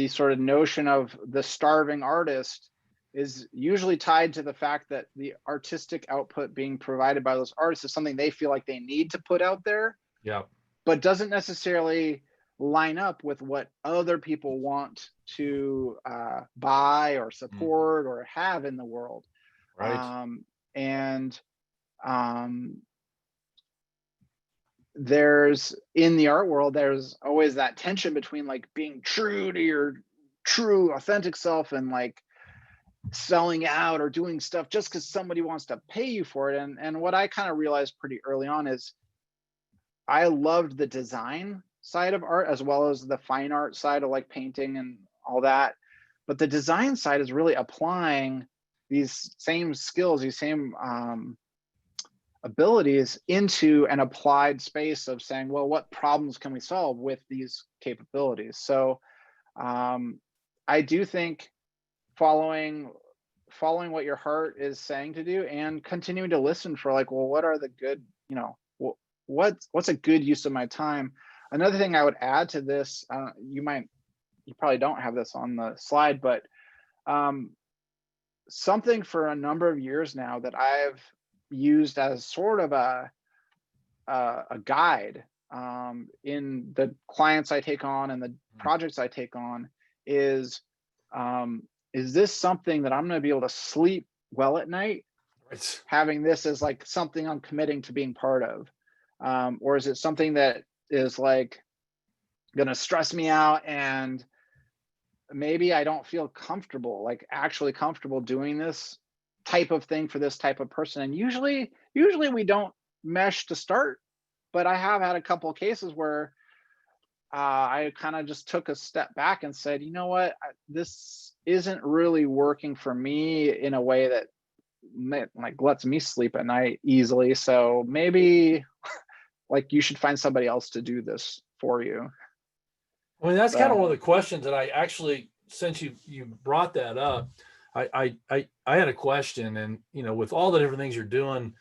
sort of notion of the starving artist is usually tied to the fact that the artistic output being provided by those artists is something they feel like they need to put out there, but doesn't necessarily line up with what other people want to buy or support or have in the world. There's, in the art world, there's always that tension between like being true to your true authentic self and like selling out or doing stuff just because somebody wants to pay you for it. And what I kind of realized pretty early on is I loved the design side of art as well as the fine art side of like painting and all that, but the design side is really applying these same skills, these same abilities into an applied space of saying, well, what problems can we solve with these capabilities? So I do think following what your heart is saying to do, and continuing to listen for like, well, what are the good, what's a good use of my time? Another thing I would add to this, you probably don't have this on the slide, but something for a number of years now that I've used as sort of a guide in the clients I take on and the projects I take on is this something that I'm going to be able to sleep well at night? Right. Having this as like something I'm committing to being part of, or is it something that is like going to stress me out and maybe I don't feel comfortable, like actually comfortable doing this type of thing for this type of person? And usually we don't mesh to start, but I have had a couple of cases where I kind of just took a step back and said, you know what, this isn't really working for me in a way that like lets me sleep at night easily. So maybe like you should find somebody else to do this for you. I mean, that's kind of one of the questions that I actually, since you brought that up, I had a question, and with all the different things you're doing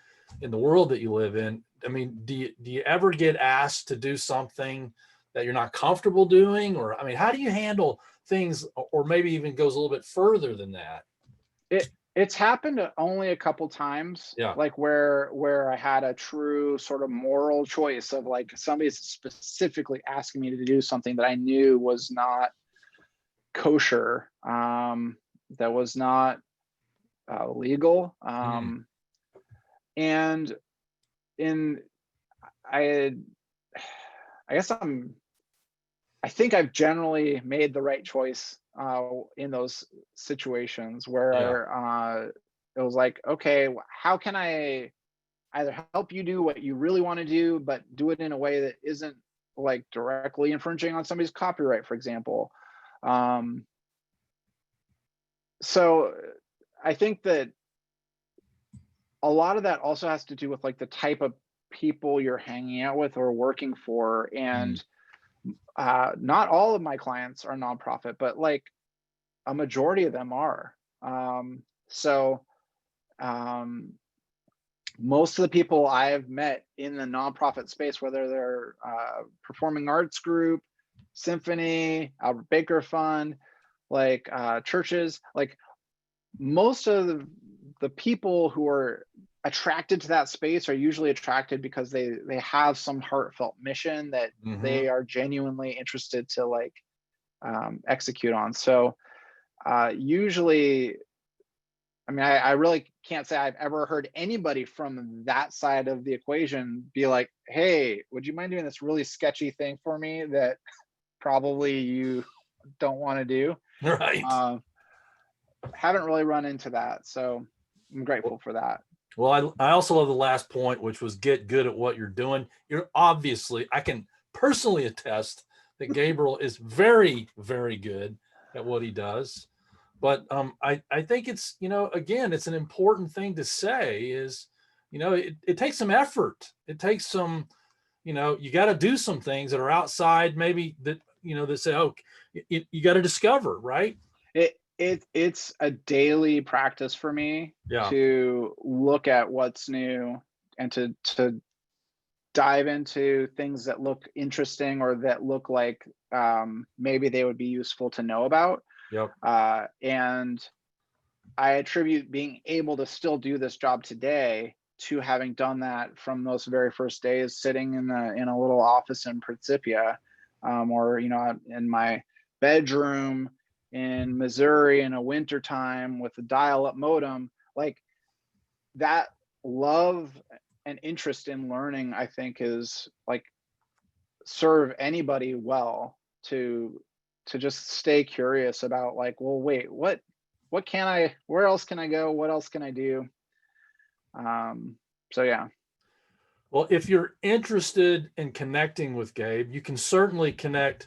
in the world that you live in, I mean, do you ever get asked to do something that you're not comfortable doing? Or, I mean, how do you handle things, or maybe even goes a little bit further than that? It's happened only a couple times, Yeah. like where I had a true sort of moral choice of like somebody's specifically asking me to do something that I knew was not kosher, that was not legal. And I think I've generally made the right choice in those situations where it was like, okay, how can I either help you do what you really want to do, but do it in a way that isn't like directly infringing on somebody's copyright, for example. So I think that a lot of that also has to do with like the type of people you're hanging out with or working for. And not all of my clients are nonprofit, but like a majority of them are. Most of the people I've met in the nonprofit space, whether they're performing arts group, Symphony, Albert Baker Fund, like churches, like most of the people who are attracted to that space are usually attracted because they have some heartfelt mission that they are genuinely interested to like execute on. So usually, I mean, I really can't say I've ever heard anybody from that side of the equation be like, hey, would you mind doing this really sketchy thing for me that probably you don't want to do? Right. Haven't really run into that. So I'm grateful for that. Well, I also love the last point, which was get good at what you're doing. You're obviously, I can personally attest that Gabriel is very, very good at what he does. But I think it's, again, it's an important thing to say is, it takes some effort. It takes some, you got to do some things that are outside, maybe that, that say, oh, you got to discover, right? It's a daily practice for me to look at what's new and to dive into things that look interesting or that look like maybe they would be useful to know about. Yep. And I attribute being able to still do this job today to having done that from those very first days, sitting in a little office in Principia, or in my bedroom in Missouri in a winter time with a dial-up modem. Like that love and interest in learning, I think, is like serve anybody well to just stay curious about like, well, wait, where else can I go? What else can I do? So yeah. Well, if you're interested in connecting with Gabe, you can certainly connect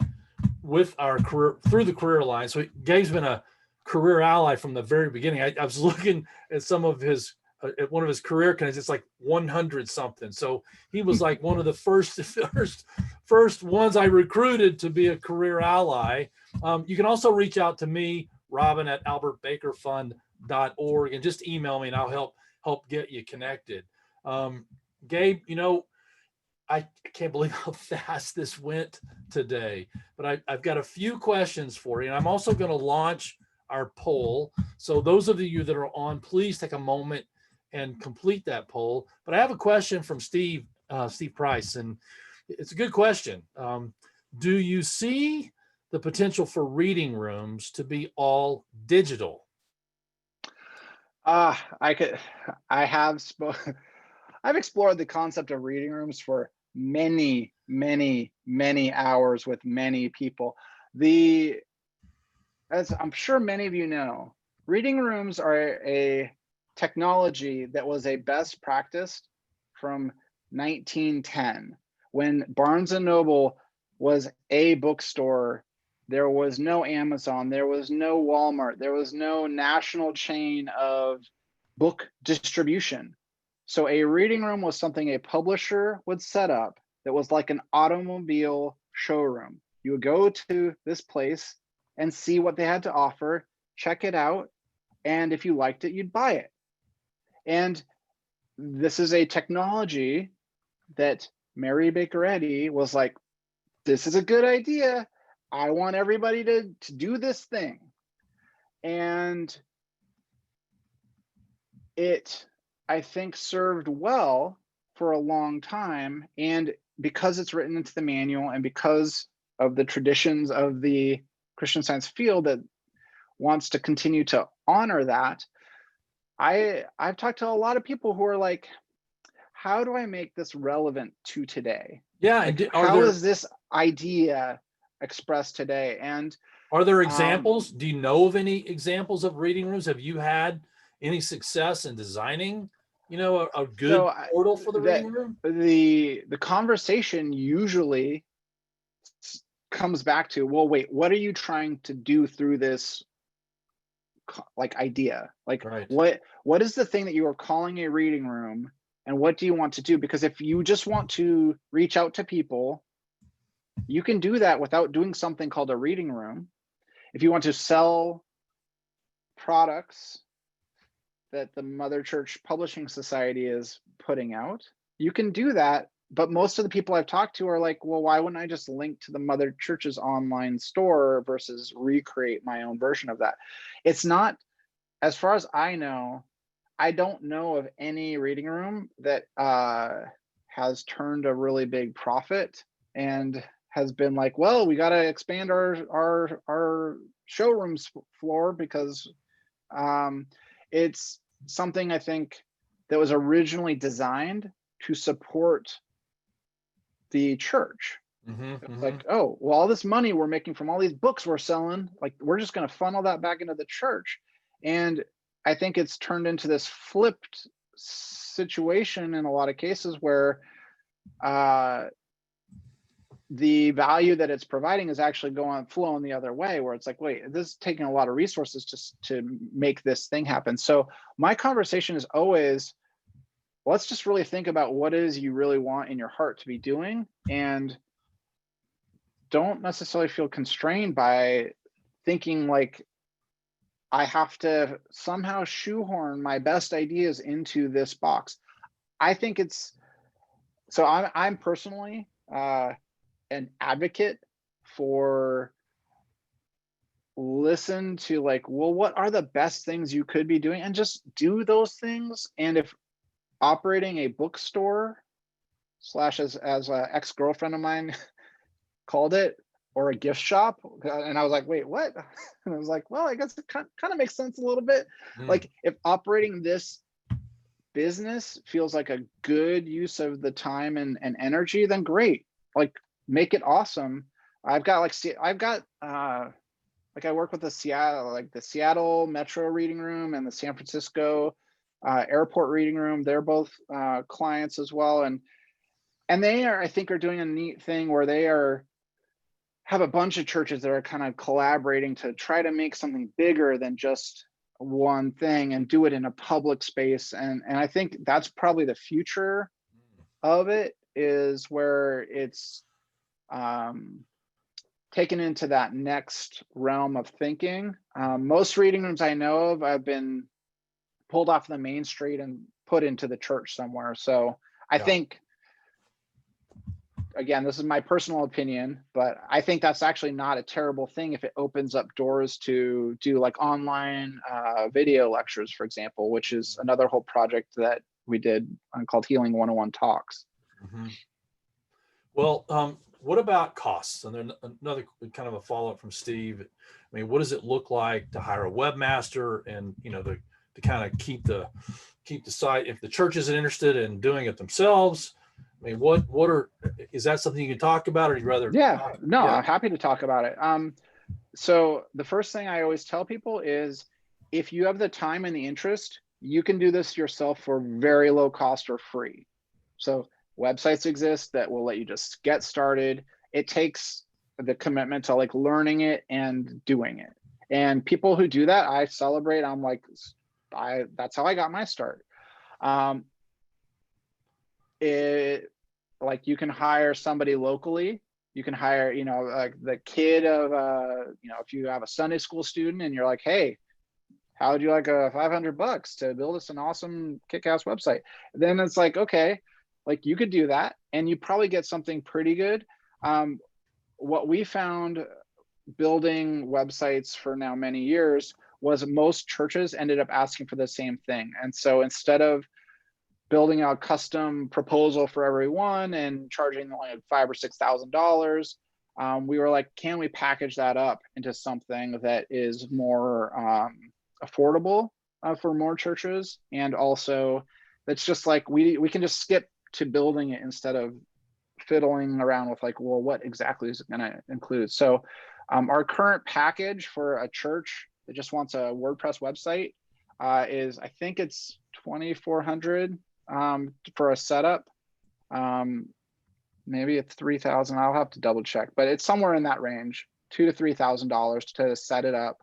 with our career through the Career Alliance. So Gabe's been a career ally from the very beginning. I was looking at some of his at one of his career connects, it's like 100 something. So he was like one of the first ones I recruited to be a career ally. You can also reach out to me, Robin, at albertbakerfund.org, and just email me and I'll help get you connected. Gabe, I can't believe how fast this went today, but I've got a few questions for you, and I'm also going to launch our poll. So those of you that are on, please take a moment and complete that poll. But I have a question from Steve Price, and it's a good question. Do you see the potential for reading rooms to be all digital? I've explored the concept of reading rooms for many hours with many people. As I'm sure many of you know, reading rooms are a technology that was a best practice from 1910, when Barnes and Noble was a bookstore. There was no Amazon, there was no Walmart, there was no national chain of book distribution. So a reading room was something a publisher would set up that was like an automobile showroom. You would go to this place and see what they had to offer, check it out, and if you liked it, you'd buy it. And this is a technology that Mary Baker Eddy was like, this is a good idea. I want everybody to do this thing. And it, I think, served well for a long time. And because it's written into the manual and because of the traditions of the Christian Science field that wants to continue to honor that, I've talked to a lot of people who are like, how do I make this relevant to today? Yeah. Like, how is this idea expressed today? And are there examples? Do you know of any examples of reading rooms? Have you had any success in designing, a good portal for the reading room? The conversation usually comes back to, well, wait, what are you trying to do through this idea? Like, right. What is the thing that you are calling a reading room, and what do you want to do? Because if you just want to reach out to people, you can do that without doing something called a reading room. If you want to sell products that the Mother Church Publishing Society is putting out, you can do that. But most of the people I've talked to are like, well, why wouldn't I just link to the Mother Church's online store versus recreate my own version of that? It's not, as far as I know, I don't know of any reading room that has turned a really big profit and has been like, well, we got to expand our showrooms floor, because it's something, I think, that was originally designed to support the church. Like, oh, well, all this money we're making from all these books we're selling, like, we're just going to funnel that back into the church. And I think it's turned into this flipped situation in a lot of cases where the value that it's providing is actually flowing the other way, where it's like, wait, this is taking a lot of resources just to make this thing happen. So my conversation is always, let's just really think about what it is you really want in your heart to be doing, and don't necessarily feel constrained by thinking like, I have to somehow shoehorn my best ideas into this box. I think I'm personally an advocate for listen to, like, well, what are the best things you could be doing, and just do those things. And if operating a bookstore slash, as an ex-girlfriend of mine called it, or a gift shop, and I was like, wait, what? And I was like, well, I guess it kind of makes sense a little bit. Like, if operating this business feels like a good use of the time and energy, then great. Like, make it awesome. I work with the Seattle Metro Reading Room and the San Francisco Airport Reading Room. They're both clients as well, and they are, I think, are doing a neat thing where they have a bunch of churches that are kind of collaborating to try to make something bigger than just one thing and do it in a public space. And I think that's probably the future of it, is where it's taken into that next realm of thinking. Most reading rooms I know of have been pulled off the main street and put into the church somewhere. So I think, again, this is my personal opinion, but I think that's actually not a terrible thing if it opens up doors to do like online video lectures, for example, which is another whole project that we did called Healing 101 Talks. Mm-hmm. Well, what about costs? And then another kind of a follow-up from Steve. I mean, what does it look like to hire a webmaster and, you know, to kind of keep the site, if the church isn't interested in doing it themselves? I mean, is that something you can talk about, or you'd rather? I'm happy to talk about it. So the first thing I always tell people is, if you have the time and the interest, you can do this yourself for very low cost or free. So websites exist that will let you just get started. It takes the commitment to like learning it and doing it. And people who do that, I celebrate. I'm like, that's how I got my start. Like, you can hire somebody locally. You can hire, you know, like the kid of, you know, if you have a Sunday school student and you're like, hey, how would you like a $500 to build us an awesome kick-ass website? Then it's like, okay, like you could do that and you probably get something pretty good. What we found building websites for now many years was most churches ended up asking for the same thing. And so instead of building a custom proposal for everyone and charging like $5,000 or $6,000, we were like, can we package that up into something that is more affordable for more churches? And also that's just like, we can just skip to building it instead of fiddling around with like, well, what exactly is it going to include? So our current package for a church that just wants a WordPress website is, I think it's $2,400 for a setup. Maybe it's $3,000. I'll have to double check, but it's somewhere in that range, $2,000 to $3,000 to set it up,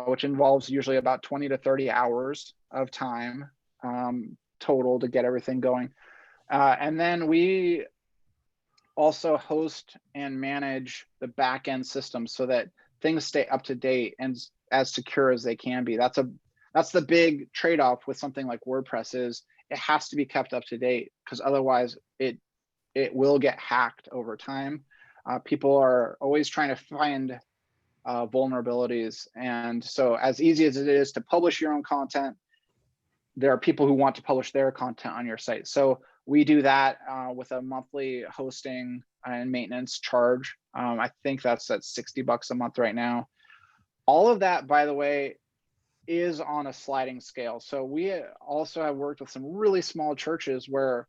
which involves usually about 20 to 30 hours of time total to get everything going. And then we also host and manage the back end system so that things stay up to date and as secure as they can be. That's the big trade-off with something like WordPress, is it has to be kept up to date, because otherwise it will get hacked over time. People are always trying to find vulnerabilities. And so as easy as it is to publish your own content, there are people who want to publish their content on your site. So we do that with a monthly hosting and maintenance charge. I think that's at $60 a month right now. All of that, by the way, is on a sliding scale. So we also have worked with some really small churches where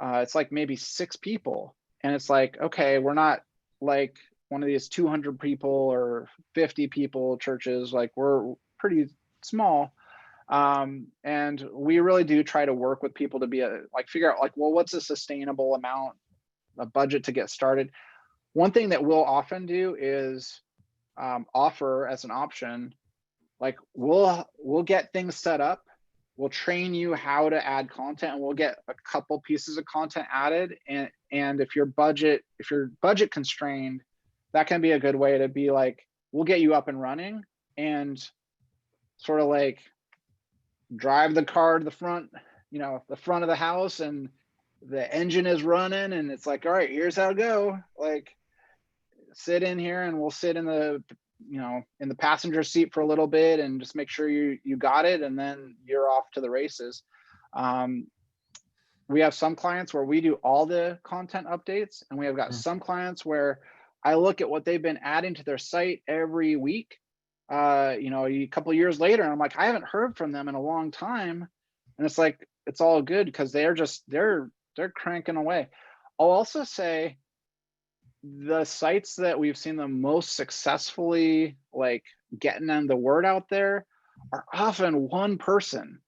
it's like maybe 6 people. And it's like, okay, we're not like one of these 200 people or 50 people churches. Like, we're pretty small. And we really do try to work with people to be figure out like, well, what's a sustainable amount of budget to get started? One thing that we'll often do is offer as an option, like we'll get things set up. We'll train you how to add content, and we'll get a couple pieces of content added. And if you're budget constrained, that can be a good way to be like, we'll get you up and running and sort of like drive the car to the front, the front of the house, and the engine is running, and it's like, all right, here's how to go. Like, sit in here and we'll sit in the passenger seat for a little bit and just make sure you got it, and then you're off to the races. We have some clients where we do all the content updates, and we have got some clients where I look at what they've been adding to their site every week, a couple of years later, and I'm like, I haven't heard from them in a long time. And it's like, it's all good because they're cranking away. I'll also say the sites that we've seen the most successfully like getting the word out there are often one person,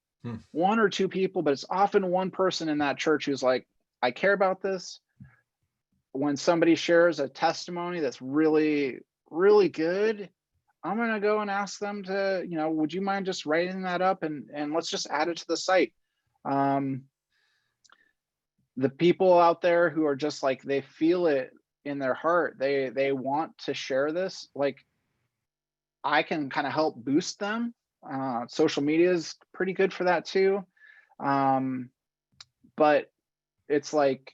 one or two people, but it's often one person in that church who's like, I care about this. When somebody shares a testimony that's really, really good, I'm gonna go and ask them to, would you mind just writing that up and let's just add it to the site. The people out there who are just like, they feel it in their heart, they want to share this, like I can kind of help boost them. Social media is pretty good for that too. But it's like,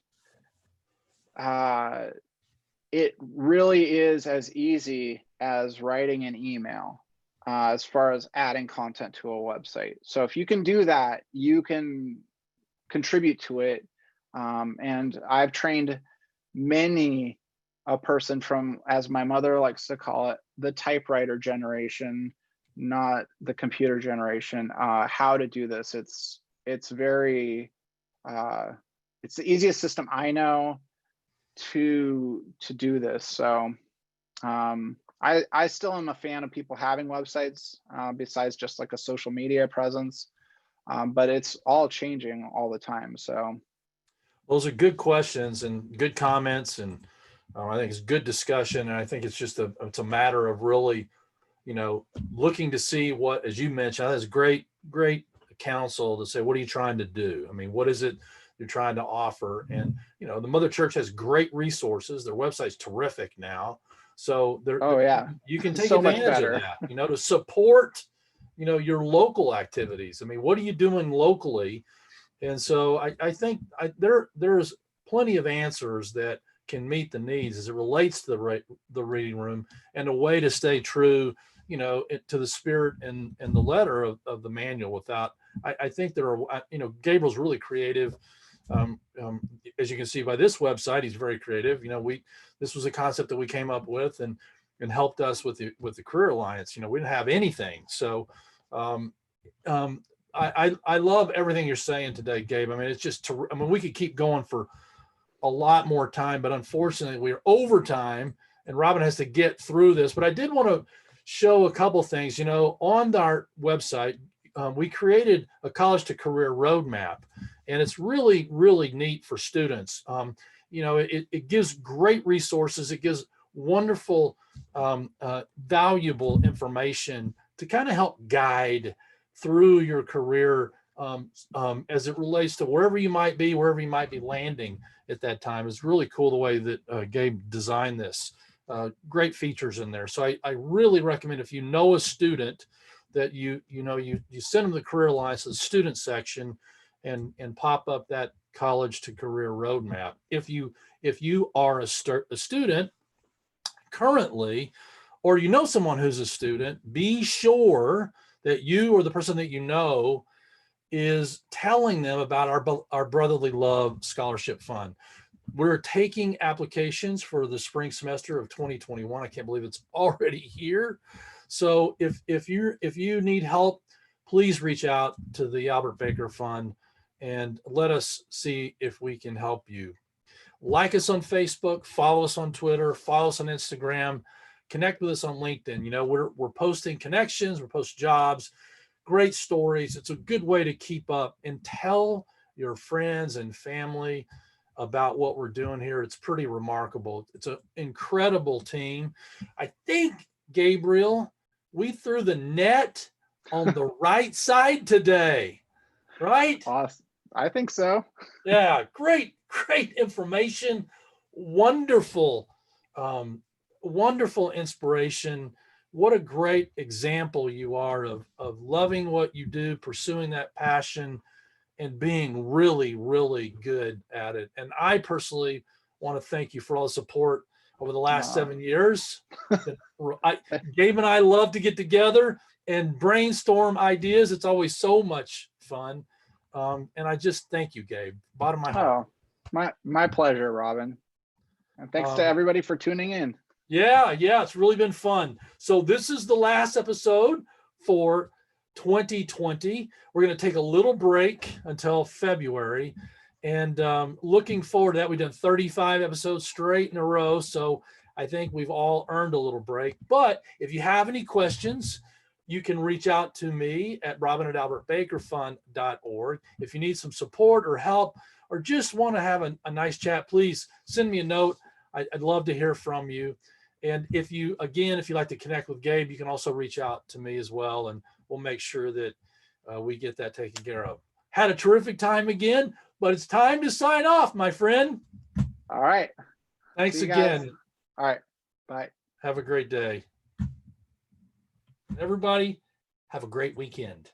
it really is as easy as writing an email as far as adding content to a website. So if you can do that, you can contribute to it. And I've trained many a person from, as my mother likes to call it, the typewriter generation, not the computer generation, how to do this. It's very, it's the easiest system I know to do this. So I still am a fan of people having websites besides just like a social media presence, but it's all changing all the time. So those are good questions and good comments, and I think it's good discussion. And I think it's just it's a matter of really, looking to see what, as you mentioned, that's great counsel to say, what are you trying to do? I mean, what is it you're trying to offer? And the Mother Church has great resources. Their website's terrific now, so you can take so much advantage better. of that. To support, your local activities. I mean, what are you doing locally? And so I think there's plenty of answers that can meet the needs as it relates to the reading room, and a way to stay true, to the spirit and the letter of the manual. Without, I think there are, Gabriel's really creative. As you can see by this website, he's very creative. This was a concept that we came up with and helped us with the Career Alliance. We didn't have anything. So I love everything you're saying today, Gabe. I mean, it's just, we could keep going for a lot more time, but unfortunately we're over time and Robin has to get through this. But I did want to show a couple things. On our website, we created a college to career roadmap, and it's really, really neat for students. It gives great resources. It gives wonderful, valuable information to kind of help guide through your career as it relates to wherever you might be landing at that time. It's really cool the way that Gabe designed this. Great features in there. So I really recommend, if you know a student, that you send them the Career Alliance, the student section, and pop up that college to career roadmap. If you are a student currently, or someone who's a student, be sure that you or the person that is telling them about our Brotherly Love Scholarship Fund. We're taking applications for the spring semester of 2021. I can't believe it's already here. So if you need help, please reach out to the Albert Baker Fund and let us see if we can help you. Like us on Facebook, follow us on Twitter, follow us on Instagram, connect with us on LinkedIn. We're posting connections, we're posting jobs, great stories. It's a good way to keep up, and tell your friends and family about what we're doing here. It's pretty remarkable. It's an incredible team. I think, Gabriel, we threw the net on the right side today, right? Awesome. I think so. Yeah, great information. Wonderful, wonderful inspiration. What a great example you are of loving what you do, pursuing that passion, and being really, really good at it. And I personally want to thank you for all the support over the last 7 years. Gabe and I love to get together and brainstorm ideas. It's always so much fun. And I just thank you, Gabe, bottom of my heart. My pleasure, Robin. And thanks to everybody for tuning in. Yeah, it's really been fun. So this is the last episode for 2020. We're going to take a little break until February, and looking forward to that. We've done 35 episodes straight in a row, so I think we've all earned a little break. But if you have any questions, you can reach out to me at robin@albertbakerfund.org. If you need some support or help, or just want to have a nice chat, please send me a note. I'd love to hear from you. And if you like to connect with Gabe, you can also reach out to me as well, and we'll make sure that we get that taken care of. Had a terrific time again, but it's time to sign off, my friend. All right. Thanks again. All right. Bye. Have a great day. Everybody, have a great weekend.